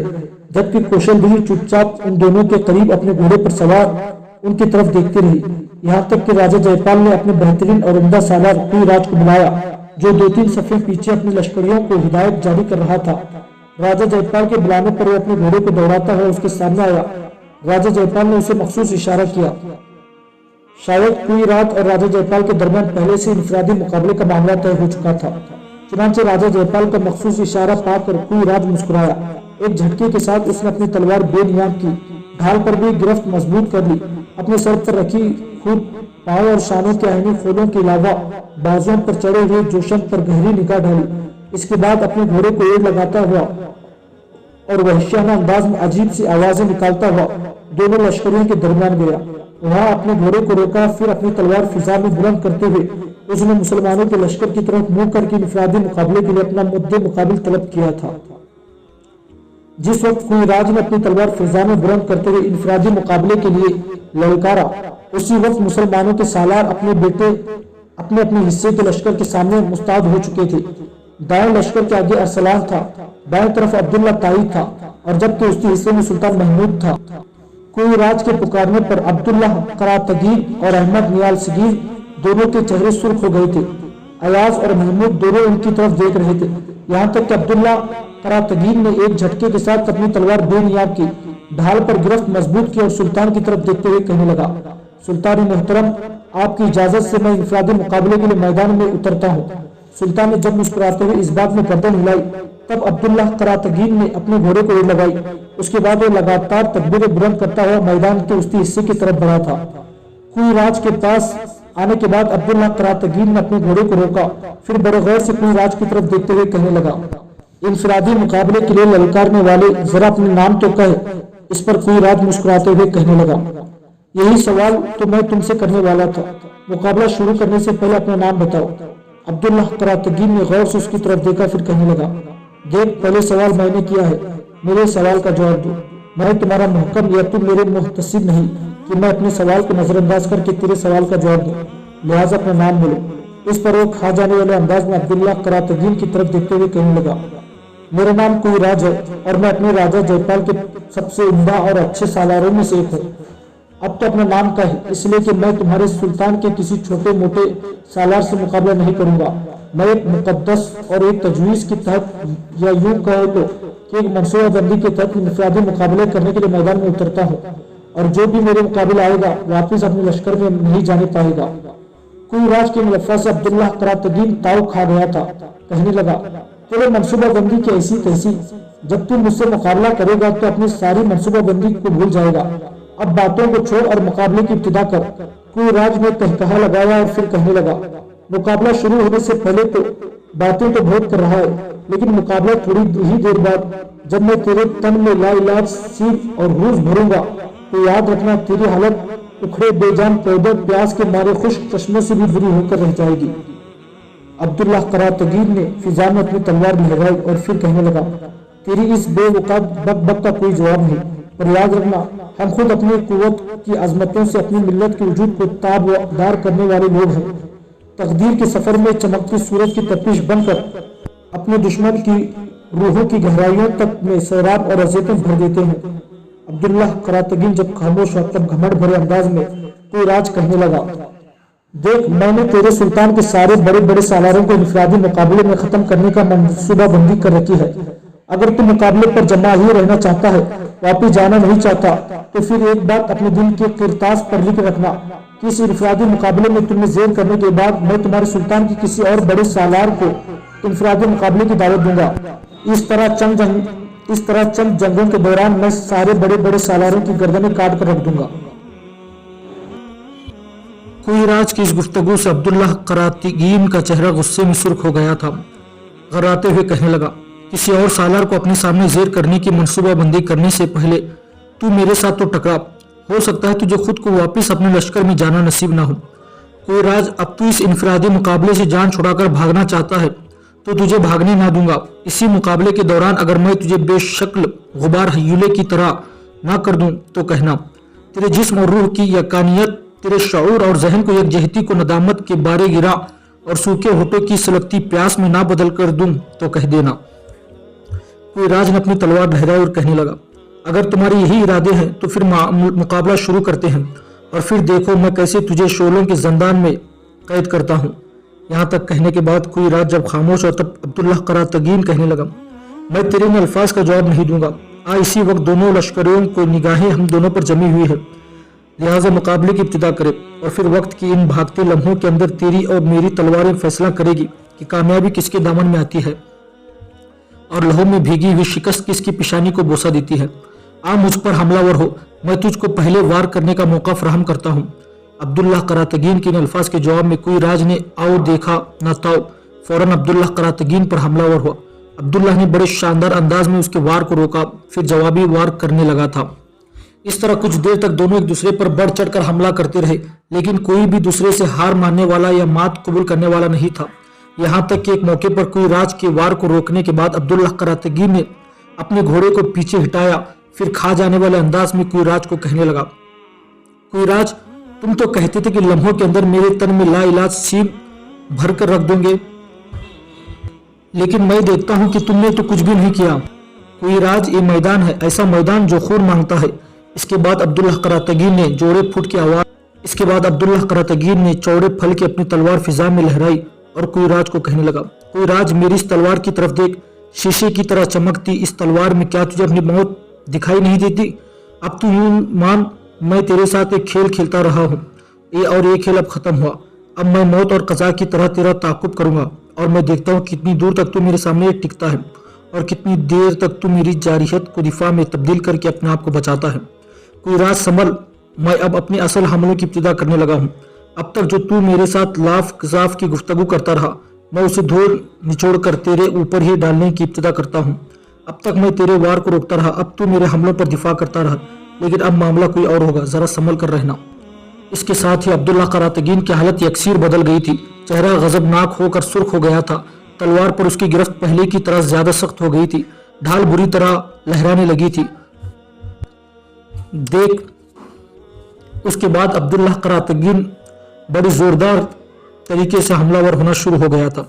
जबकि कौशल देवी चुपचाप उन दोनों के करीब अपने घोड़े पर सवार उनकी तरफ देखती रही। यहाँ तक कि राजा जयपाल ने अपने बेहतरीन और उम्दा सालार कुईराज को बुलाया, जो 2-3 सफ़े पीछे अपने लश्करियों को हिदायत जारी कर रहा था। राजा जयपाल के बुलाने पर वो अपने घोड़े को दौड़ाता हुआ उसके सामने आया। राजा जयपाल ने उसे मखसूस इशारा किया। शायद कुईराज और राजा जयपाल के दरमियान पहले से इंफरादी मुकाबले का मामला तय हो चुका था। चुनांचे राजा जयपाल का मखसूस इशारा पाकर कुईराज मुस्कुराया। एक झटके के साथ उसने अपनी तलवार बेनियाम की, ढाल पर भी गिरफ्त मजबूत कर ली। अपने सर पर रखी खूब पांव और शानों के आईनी खोलों के अलावा बाजुओं पर चढ़े हुए जोशन पर गहरी निगाह डाली। इसके बाद अपने घोड़े को एड़ लगाता हुआ और वहशियाना अंदाज में अजीब सी आवाजें निकालता हुआ दोनों लश्करियों के दरमियान गया। वहां अपने घोड़े को रोका, फिर अपनी तलवार फिजा में बुलंद करते हुए उसने मुसलमानों के लश्कर की तरफ मुंह करके इंफरादी मुकाबले के लिए अपना मुद्दे मुकाबिल तलब किया था। जिस वक्त कुईराज ने अपनी तलवार फिजा में बुलंद करते हुए इंफरादी मुकाबले के लिए ललकारा, उसी वक्त मुसलमानों के सालार अपने बेटे अपने अपने हिस्से के लश्कर के सामने मुस्ताद हो चुके थे। दाएं लश्कर के आगे अरसलान था, बाएं तरफ अब्दुल्ला ताई था और जबकि उसके हिस्से में सुल्तान महमूद था। कुईराज के पुकारने पर अब्दुल्ला करातगीन और अहमद नियाल सगीर दोनों के चेहरे सुर्ख हो गए थे। अयाज और महमूद दोनों उनकी तरफ देख रहे थे। यहाँ तक कि अब्दुल्ला करातगीन ने एक झटके के साथ अपनी तलवार बेनियाब की, ढाल पर गिरफ्त मजबूत की और सुल्तान की तरफ देखते हुए कहने लगा, सुल्तान मोहतरम, आपकी इजाजत से मैं इंफरादी मुकाबले के लिए मैदान में उतरता हूँ। सुल्तान ने जब मुस्कुराते हुए इस बात में गर्दन हिलाई, तब अब्दुल्ला करातगीन ने अपने घोड़े को एड़ लगाई। उसके बाद वो लगातार तकबीरें बुलंद करता हुआ मैदान के उसी हिस्से की तरफ बढ़ा था। कुईराज के पास आने के बाद अब्दुल्ला करातगीन ने अपने घोड़े को रोका, फिर बड़े गौर से कुईराज की तरफ देखते हुए कहने लगा, इंफरादी मुकाबले के लिए ललकारने वाले, जरा अपने नाम तो कहे। इस पर कुईराज मुस्कुराते हुए कहने लगा, यही सवाल तो मैं तुमसे करने वाला था। मुकाबला शुरू करने से पहले अपना नाम बताओ। अब्दुल्ला करातगीन ने गौर से उसकी तरफ देखा, फिर कहने लगा, देख, पहले सवाल मैंने किया है, मेरे सवाल का जवाब दो। मैं तुम्हारा मुहक्कम या तुम मेरे मुहतसिब नहीं कि मैं अपने सवाल को नजरअंदाज करके तेरे सवाल का जवाब दूं, लिहाजा अपना नाम बोलो। इस पर वो खा जाने वाले अंदाज में अब्दुल्ला करातगीन की तरफ देखते हुए कहने लगा, मेरा नाम कुईराज है और मैं अपने राजा जयपाल के सबसे उम्दा और अच्छे सालारों में से एक हूँ। अब तो अपना नाम कह, इसलिए कि मैं तुम्हारे सुल्तान के किसी छोटे मोटे सालार से मुकाबला नहीं करूंगा। मैं एक मुकद्दस और एक तजवीज़ के तहत, या यूं कहे तो कि एक मनसूबा बंदी के तहत इनफरादी मुकाबले करने के लिए मैदान में उतरता हूँ, और जो भी मेरे मुकाबले आएगा वापिस अपने लश्कर में नहीं जाने पाएगा। कोई राज के मुलफ़ा से अब्दुल्लाह करातगीन ताव खा गया था। कहने लगा, तेरे मनसूबा बंदी की ऐसी तैसी, जब तू मुझसे मुकाबला करेगा तो अपनी सारी मनसूबा बंदी को भूल जाएगा। अब बातों को छोड़ और मुकाबले की इब्तिदा कर। कोई राज ने कहकहा लगाया और फिर कहने लगा, मुकाबला शुरू होने से पहले तो बातें तो बहुत कर रहा है, लेकिन मुकाबला थोड़ी ही देर बाद जब मैं तेरे तन में लाइलाज सील और रूज भरूंगा तो याद रखना, तेरी हालत उखड़े बेजान पौधे प्यास के मारे खुश्क चश्मों से भी बुरी होकर रह जाएगी। अब्दुल्लाह करातगीन ने फिजा में अपनी तलवार लहराई और फिर कहने लगा, तेरी इस बेवकात बक का कोई जवाब नहीं, पर याद रखना, हम खुद अपनी कुव्वत की अजमतों से अपनी मिल्लत के वजूद को ताबदार करने वाले लोग हैं। तकदीर के सफर में चमकती सूरज की तपिश बनकर अपने दुश्मन की रूहों की गहराइयों तक में सैराब और अज़ेतन भर देते हैं। अब्दुल्लाह करातगीन जब खामोश हुआ तब घमंड भरे अंदाज में कोई राज कहने लगा, देख, मैंने तेरे सुल्तान के सारे बड़े बड़े सालारों को इनफरादी मुकाबले में खत्म करने का मंसूबा बंदी कर रखी है। अगर तू मुकाबले पर जमा ही रहना चाहता है, वापिस जाना नहीं चाहता, तो फिर एक बात अपने दिल के किरतास पर लिख रखना कि इस इनफरादी मुकाबले में तुम्हें जेल करने के बाद मैं तुम्हारे सुल्तान की किसी और बड़े सालार को इनफरादी मुकाबले की दावत दूंगा। इस तरह चंद जंगों के दौरान मैं सारे बड़े बड़े सालारों की गर्दनें काट कर रख दूंगा। कोई राज की इस गुफ्तगू से अब्दुल्लाह करातगीन का चेहरा गुस्से में सुर्ख हो गया था। घबराते हुए कहने लगा, किसी और सालार को अपने सामने जेर करने की मनसूबाबंदी करने से पहले तू मेरे साथ तो टकरा। हो सकता है तुझे खुद को वापिस अपने लश्कर में जाना नसीब ना हो। कोई राज, अब तू इस इनफरादी मुकाबले से जान छुड़ाकर भागना चाहता है तो तुझे भागने ना दूंगा। इसी मुकाबले के दौरान अगर मैं तुझे बेशक्ल गुबार हयूले की तरह ना कर दूं तो कहना, तेरे जिस्म और रूह की यकानियत, तेरे शऊर और जहन को यकजहती को नदामत के बारे गिरा और सूखे होठों की सुलगती प्यास में ना बदल कर दूं तो कह देना। कोई राज ने अपनी तलवार लहराई और कहने लगा, अगर तुम्हारे यही इरादे हैं तो फिर मुकाबला शुरू करते हैं, और फिर देखो मैं कैसे तुझे शोलों के जंदान में कैद करता हूँ। यहाँ तक कहने के बाद कोई राज जब खामोश और तब अब्दुल्लाह करातगीन कहने लगा, मैं तेरे इन अल्फाज का जवाब नहीं दूंगा। इसी वक्त दोनों लश्करों को निगाहें हम दोनों पर जमी हुई है, लिहाजा मुकाबले की इब्तिदा करे, और फिर वक्त की इन भागते लम्हों के अंदर तेरी और मेरी तलवारें फैसला करेगी कि कामयाबी किसके दामन में आती है और लहू में भीगी हुई शिकस्त किसकी पेशानी को बोसा देती है। मुझ पर हमलावर हो, मैं तुझको पहले वार करने का मौका फराहम करता हूँ। अब्दुल्लाह करातगीन के इन अल्फाज के जवाब में कोई राज ने आओ देखा न ताओ फौरन अब्दुल्लाह करातगीन पर हमलावर हुआ। अब्दुल्लाह ने बड़े शानदार अंदाज में उसके वार को रोका, फिर जवाबी वार करने लगा था। इस तरह कुछ देर तक दोनों एक दूसरे पर बढ़ चढ़कर हमला करते रहे, लेकिन कोई भी दूसरे से हार मानने वाला या मात कबूल करने वाला नहीं था। यहाँ तक कि एक मौके पर कोई राज के वार को रोकने के बाद अब्दुल्लाह करातगीन ने अपने घोड़े को पीछे हटाया, फिर खा जाने वाले अंदाज में कोई राज को कहने लगा, कोई राज, तुम तो कहते थे कि लम्हों के अंदर मेरे तन में लाइलाज सीम भर कर रख दोगे, लेकिन मैं देखता हूं कि तुमने तो कुछ भी नहीं किया। कोई राज, ये मैदान है, ऐसा मैदान जो खून मांगता है। इसके बाद अब्दुल्लाह करातगीन ने चौड़े फल की अपनी तलवार फिजा में लहराई और कोई राज को कहने लगा, कोई राज, मेरी इस तलवार की तरफ देख, शीशे की तरह चमकती इस तलवार में क्या तुझे अपनी मौत दिखाई नहीं देती? अब तू यूं मान, मैं तेरे साथ एक खेल खेलता रहा हूँ, ये खेल अब खत्म हुआ। अब मैं मौत और कज़ा की तरह तेरा ताक़ुब करूंगा, और मैं देखता हूँ कितनी दूर तक तू मेरे सामने टिकता है और कितनी देर तक तू मेरी जारियत को दिफा में तब्दील करके अपने आप को बचाता है। कोई राज संभल, मैं अब अपने असल हमलों की इब्तिदा करने लगा हूँ। अब तक जो तू मेरे साथ लाफ कज़ाफ की गुफ्तगू करता रहा, मैं उसे धो निचोड़ कर तेरे ऊपर ही डालने की इब्तिदा करता हूँ। अब तक मैं तेरे वार को रोकता रहा, अब तू मेरे हमलों पर दिफा करता रहा, लेकिन अब मामला कोई और होगा, जरा संभल कर रहना। इसके साथ ही अब्दुल्लाह करातगीन की हालत यकसीर बदल गई थी। चेहरा गजबनाक होकर सुर्ख हो गया था। तलवार पर उसकी गिरफ्त पहले की तरह ज्यादा सख्त हो गई थी। ढाल बुरी तरह लहराने लगी थी। देख, उसके बाद अब्दुल्लाह करातगीन बड़ी जोरदार तरीके से हमलावर होना शुरू हो गया था।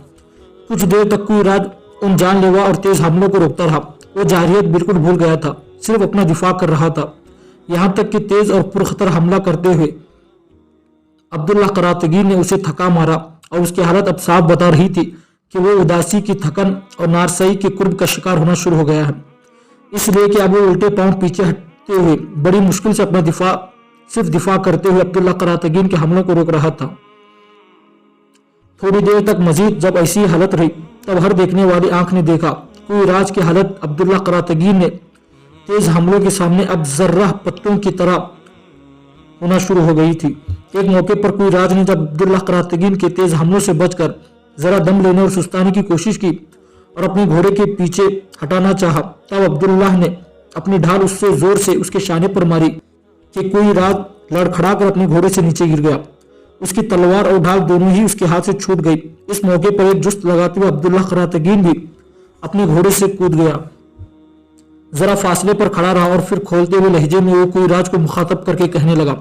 कुछ देर तक कोई राज उन जानलेवा और तेज हमलों को रोकता रहा। वो जारियत बिल्कुल भूल गया था, सिर्फ अपना दिफा कर रहा था। यहाँ तक कि तेज और पुरखतर हमला करते हुए अब्दुल्ला करातगी ने उसे थका मारा और उसकी हालत अब साफ बता रही थी कि वो उदासी की थकन और नारसई के कुर्ब का शिकार होना शुरू हो गया है, इसलिए कि अब वो उल्टे पांव पीछे हटते हुए बड़ी मुश्किल से अपना सिर्फ दिफा करते हुए अब्दुल्ला करातगीन के हमलों को रोक रहा था। थोड़ी देर तक मजीद जब ऐसी हालत रही तब हर देखने वाली आंख ने देखा कोई राज की हालत अब्दुल्ला करातगीन ने तेज हमलों के सामने अब जर्रा पत्तों की तरह होना शुरू हो गई थी। एक मौके पर कोई राज ने जब अब्दुल्ला करातगीन के तेज हमलों से बचकर जरा दम लेने और सुस्ताने की कोशिश की और अपने घोड़े के पीछे हटाना चाहा, तब अब्दुल्लाह ने अपनी ढाल उससे जोर से उसके शाने पर मारी कि कोई राज लड़खड़ा कर अपने घोड़े से नीचे गिर गया। उसकी तलवार और ढाल दोनों ही उसके हाथ से छूट गई। इस मौके पर एक जुस्त लगाते हुए अब्दुल्ला करातगीन भी अपने घोड़े से कूद गया, जरा फासले पर खड़ा रहा और फिर खोलते हुए लहजे में वो कोई राज को मुखातब करके कहने लगा,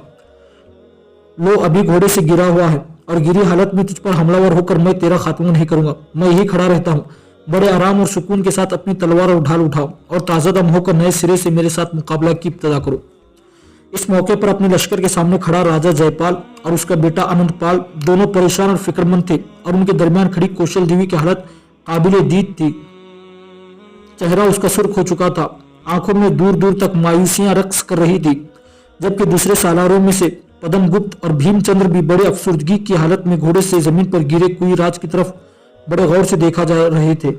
लो अभी घोड़े से गिरा हुआ है और गिरी हालत में तुझ पर हमलावर होकर मैं तेरा खात्मा नहीं करूंगा। मैं यही खड़ा रहता हूँ, बड़े आराम और सुकून के साथ अपनी तलवार और ढाल उठाओ और ताज़ा दम होकर नए सिरे से मेरे साथ मुकाबला की इब्तिदा करो। इस मौके पर अपने लश्कर के सामने खड़ा राजा जयपाल और उसका बेटा आनंदपाल दोनों परेशान और फिक्रमंद थे और उनके दरमियान खड़ी कौशल देवी की हालत काबिले दीद थी। चेहरा उसका सुर्ख हो चुका था, आंखों में दूर दूर तक मायूसियां रक्स कर रही थी, जबकि दूसरे सालारों में से पदमगुप्त और भीमचंद्र भी बड़े अफसुर्दगी की हालत में घोड़े से जमीन पर गिरे कोई राज की तरफ बड़े गौर से देखा जा रहे थे।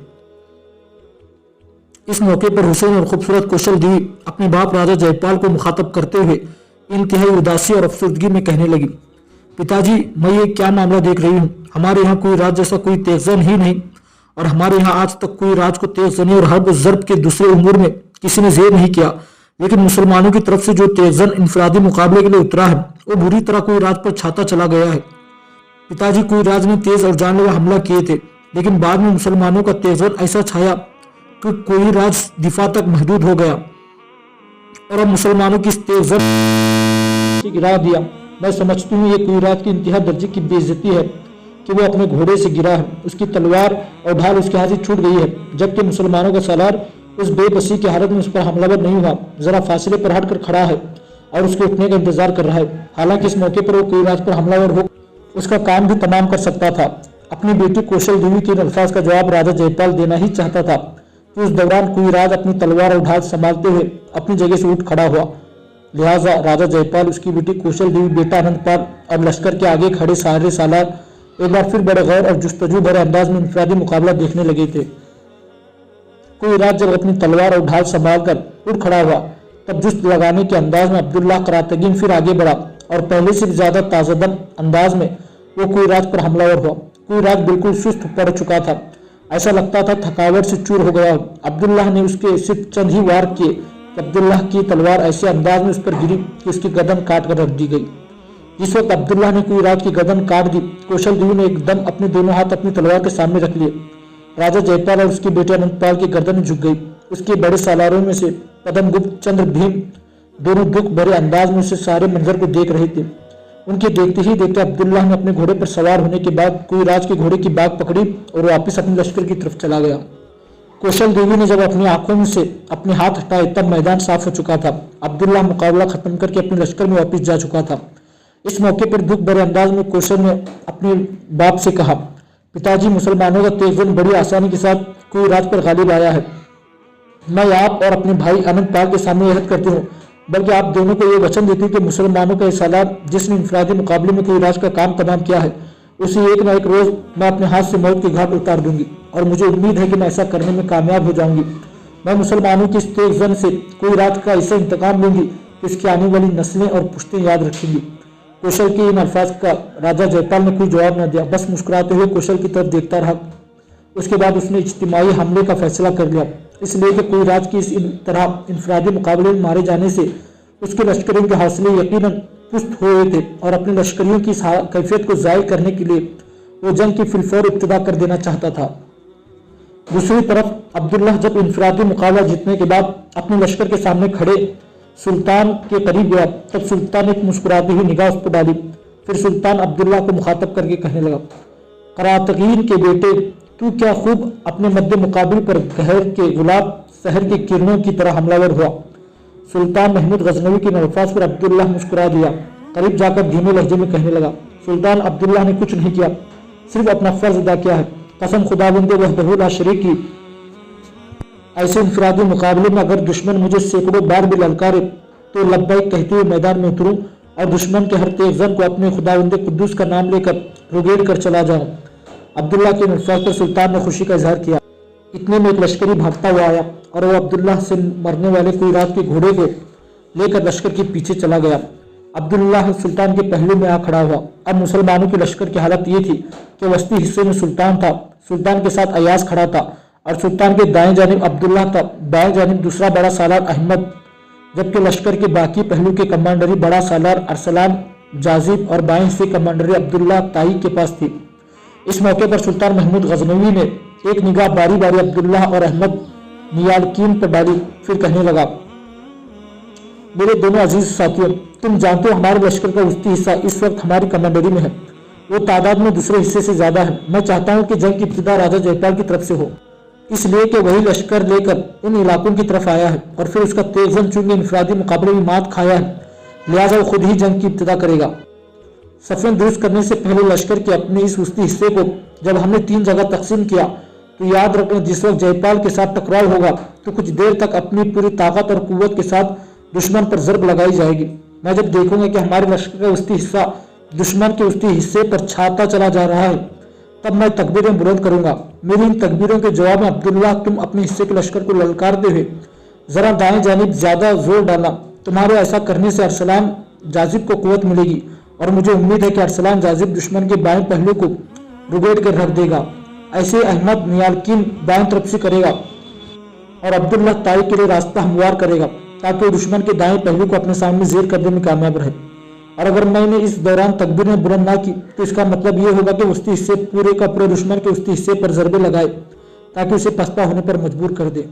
इस मौके पर हुसैन और खूबसूरत कौशल देवी अपने बाप राजा जयपाल को मुखातब करते हुए इंतहाई उदासी और अफसुर्दगी में कहने लगी, पिताजी मैं ये क्या मामला देख रही हूँ, हमारे यहाँ कोई राज जैसा कोई तेजन ही नहीं और हमारे यहाँ आज तक कोई राज को तेजनी और हर्ब जर्ब के दूसरे उमूर में किसी ने जेर नहीं किया, लेकिन मुसलमानों की तरफ से जो तेजन इंफरादी मुकाबले के लिए उतरा है वो बुरी तरह कोई राज पर छाता चला गया है। पिताजी कोई राज ने तेज और जानलेवा हमला किए थे, लेकिन बाद में मुसलमानों का तेजन ऐसा छाया कि कोई राज दिफा तक महदूद हो गया और अब मुसलमानों की इस तेजन गिरा दिया। मैं समझती हूँ ये कोई राज की इंतहा दर्जे की बेइज्जती है कि वो अपने घोड़े से गिरा है, उसकी तलवार और ढाल उसके हाथ से छूट गई है, जबकि मुसलमानों का सालार उस बेबसी की हालत में उस पर हमलावर नहीं हुआ, जरा फासले पर हटकर खड़ा है और उसके उठने का इंतजार कर रहा है। हालांकि इस मौके पर वो कोई राज पर हमलावर हो उसका काम भी तमाम कर सकता था। अपनी बेटी कौशल देवी के अल्फाज का जवाब राजा जयपाल देना ही चाहता था कि उस दौरान कोई राज अपनी तलवार और ढाल संभालते हुए अपनी जगह से उठ खड़ा हुआ। लिहाजा राजा जयपाल, उसकी बेटी कौशल देवी, बेटा आनंदपाल और लश्कर के आगे खड़े सारे सालार एक बार फिर बड़े गौर और जुस्तजू भरे अंदाज में इंफरादी मुकाबला देखने लगे थे। कोई राज जब अपनी तलवार और ढाल संभाल कर उठ खड़ा हुआ तब जुस्त लगाने के अंदाज में अब्दुल्ला करातगीन फिर आगे बढ़ा और पहले से भी ज्यादा ताज़ादम अंदाज में वो कोई राज पर हमलावर हुआ। कोई राज बिल्कुल सुस्त पड़ चुका था, ऐसा लगता था थकावट से चूर हो गया। अब्दुल्लाह ने उसके सिर्फ चंद ही वार किए कि अब्दुल्लाह की तलवार ऐसे अंदाज में उस पर गिरी कि उसकी गर्दन काट कर रख दी गई। जिस वक्त अब्दुल्लाह ने कोई राज की गर्दन काट दी, कौशल देवी ने एकदम अपने दोनों हाथ अपनी तलवार के सामने रख लिए। राजा जयपाल और उसके बेटे अनंतपाल की गर्दन झुक गई। उसके बड़े सालारों में से पदमगुप्त, चंद्र, भीम दोनों दुख भरे अंदाज में उसे सारे मंजर को देख रहे थे। उनके देखते ही देखते अब्दुल्लाह ने अपने घोड़े पर सवार होने के बाद कोई राज के घोड़े की बाग पकड़ी और वापस अपने लश्कर की तरफ चला गया। कौशल देवी ने जब अपनी आंखों में से अपने हाथ हटाए तब मैदान साफ हो चुका था। अब्दुल्लाह मुकाबला खत्म करके अपने लश्कर में वापस जा चुका था। इस मौके पर दुख भरे अंदाज में कौशल ने अपने बाप से कहा, पिताजी मुसलमानों का तेजन बड़ी आसानी के साथ कोई राज पर गालिब आया है। मैं आप और अपने भाई आनंदपाल के सामने यह करती हूँ, बल्कि आप दोनों को ये वचन देती हूँ कि मुसलमानों का सालार जिसने इंफरादी मुकाबले में कोई राज का काम तमाम किया है उसे एक न एक रोज मैं अपने हाथ से मौत के घाट उतार दूंगी और मुझे उम्मीद है कि मैं ऐसा करने में कामयाब हो जाऊंगी। मैं मुसलमानों की इस तेजन से कोई राज का ऐसा इंतकाम लूंगी कि इसकी आने वाली नस्लें और पुश्तें याद रखेंगी। कौशल के इन अल्फाज का राजा जयपाल ने कोई जवाब न दिया, बस मुस्कुराते हुए कौशल की तरफ देखता रहा। उसके बाद उसने इज्तिमाई हमले का फैसला कर लिया, इसलिए कि कोई राज की इस तरह इंफरादी मुकाबले में मारे जाने से उसके लश्करियों के हौसले यकीनन पुस्त हुए थे और अपने लश्करियों की कैफियत को जाहिर करने के लिए वो जंग की फिलफौर इब्तिदा कर देना चाहता था। दूसरी तरफ अब्दुल्लाह जब इंफरादी मुकाबला जीतने के बाद अपने लश्कर के सामने खड़े सुल्तान के करीब गया तब सुल्तान एक मुस्कुराती हुई निगाह उस पर डाली। फिर सुल्तान अब्दुल्लाह को मुखातब करके कहने लगा, करातगीन के बेटे, तू क्या खूब अपने मद्दे मुकाबिल पर गहर के गुलाब शहर की किरणों की तरह हमलावर हुआ। सुल्तान महमूद गजनवी के अल्फाज पर अब्दुल्ला मुस्कुरा दिया। करीब जाकर धीमे लहजे में कहने लगा, सुल्तान अब्दुल्ला ने कुछ नहीं किया, सिर्फ अपना फर्ज अदा किया है। कसम खुदावंदे वहदहू ला शरीक की, ऐसे इंफरादी मुकाबले में अगर दुश्मन मुझे सैकड़ों बार भी ललकारे तो लब्बैक कहते हुए मैदान में उतरूं और दुश्मन के हर तेज जन को अपने खुदावंदे कुद्दूस का नाम लेकर रुगेड़ कर चला जाऊं। अब्दुल्ला के अल्फाज पर सुल्तान ने खुशी का इजहार किया। इतने में एक लश्करी भागता हुआ आया और वो अब्दुल्ला से मरने वाले कोई रात के घोड़े को लेकर लश्कर के पीछे चला गया। अब्दुल्ला सुल्तान के पहलू में आ खड़ा हुआ। अब मुसलमानों के लश्कर की हालत ये थी कि वस्ती हिस्से में सुल्तान था, सुल्तान के साथ अयाज खड़ा था और सुल्तान के दाएं जानिब अब्दुल्ला था, बाएं जानिब दूसरा बड़ा सालार अहमद, जबकि लश्कर के बाकी पहलू के कमांडरी बड़ा सालार अरसलान जाजिब और बाएं हिस्से कमांडरी अब्दुल्ला ताई के पास थी। इस मौके पर सुल्तान महमूद गजनवी ने एक निगाह बारी बारी अब्दुल्ला और अहमद नियालकीन पर डाली, फिर कहने लगा, मेरे दोनों अजीज साथियों, तुम जानते हो हमारे लश्कर का वस्ती हिस्सा इस वक्त हमारी कमांडरी में है। वो तादाद में दूसरे हिस्से से ज्यादा है। मैं चाहता हूं कि जंग की इब्तिदा राजा जयपाल की तरफ से हो, इसलिए कि वही लश्कर लेकर इन इलाकों की तरफ आया है और फिर उसका तेजन चूंकि इंफरादी मुकाबले में मात खाया है, लिहाजा वो खुद ही जंग की इब्तिदा करेगा। सफें दुरुस्त करने से पहले लश्कर के अपने इस वस्ती हिस्से को जब हमने 3 जगह तकसीम किया तो याद रखना, जिस वक्त जयपाल के साथ टकराव होगा तो कुछ देर तक अपनी पूरी ताकत और कुव्वत के साथ दुश्मन पर जर्ब लगाई जाएगी। मैं जब देखूंगा कि हमारे लश्कर का वस्ती हिस्सा दुश्मन के वस्ती हिस्से पर छाता चला जा रहा है, तब मैं तकबीरें बुलंद करूंगा। मेरी इन तकबीरों के जवाब में अब्दुल्ला, तुम अपने हिस्से के लश्कर को ललकारते हुए जरा दाएं जानिब ज्यादा जोर डालना। तुम्हारे ऐसा करने से अरसलान जाजिब को कुव्वत मिलेगी और मुझे उम्मीद है कि अरसलान जाजिब दुश्मन के बाएं पहलू को रुगेड़ कर रख देगा। ऐसे अहमद नियालकीन बाएं तरफ से करेगा और अब्दुल्ला ताई के लिए रास्ता हमवार करेगा ताकि वो दुश्मन के दाएं पहलू को अपने सामने जेर करने में कामयाब रहे। और अगर मैंने इस दौरान तकबीरें बुलंद ना की तो इसका मतलब ये होगा कि उसके हिस्से पूरे का पूरे दुश्मन के उसके हिस्से पर जरबे लगाए ताकि उसे पस्पा होने पर मजबूर कर दे।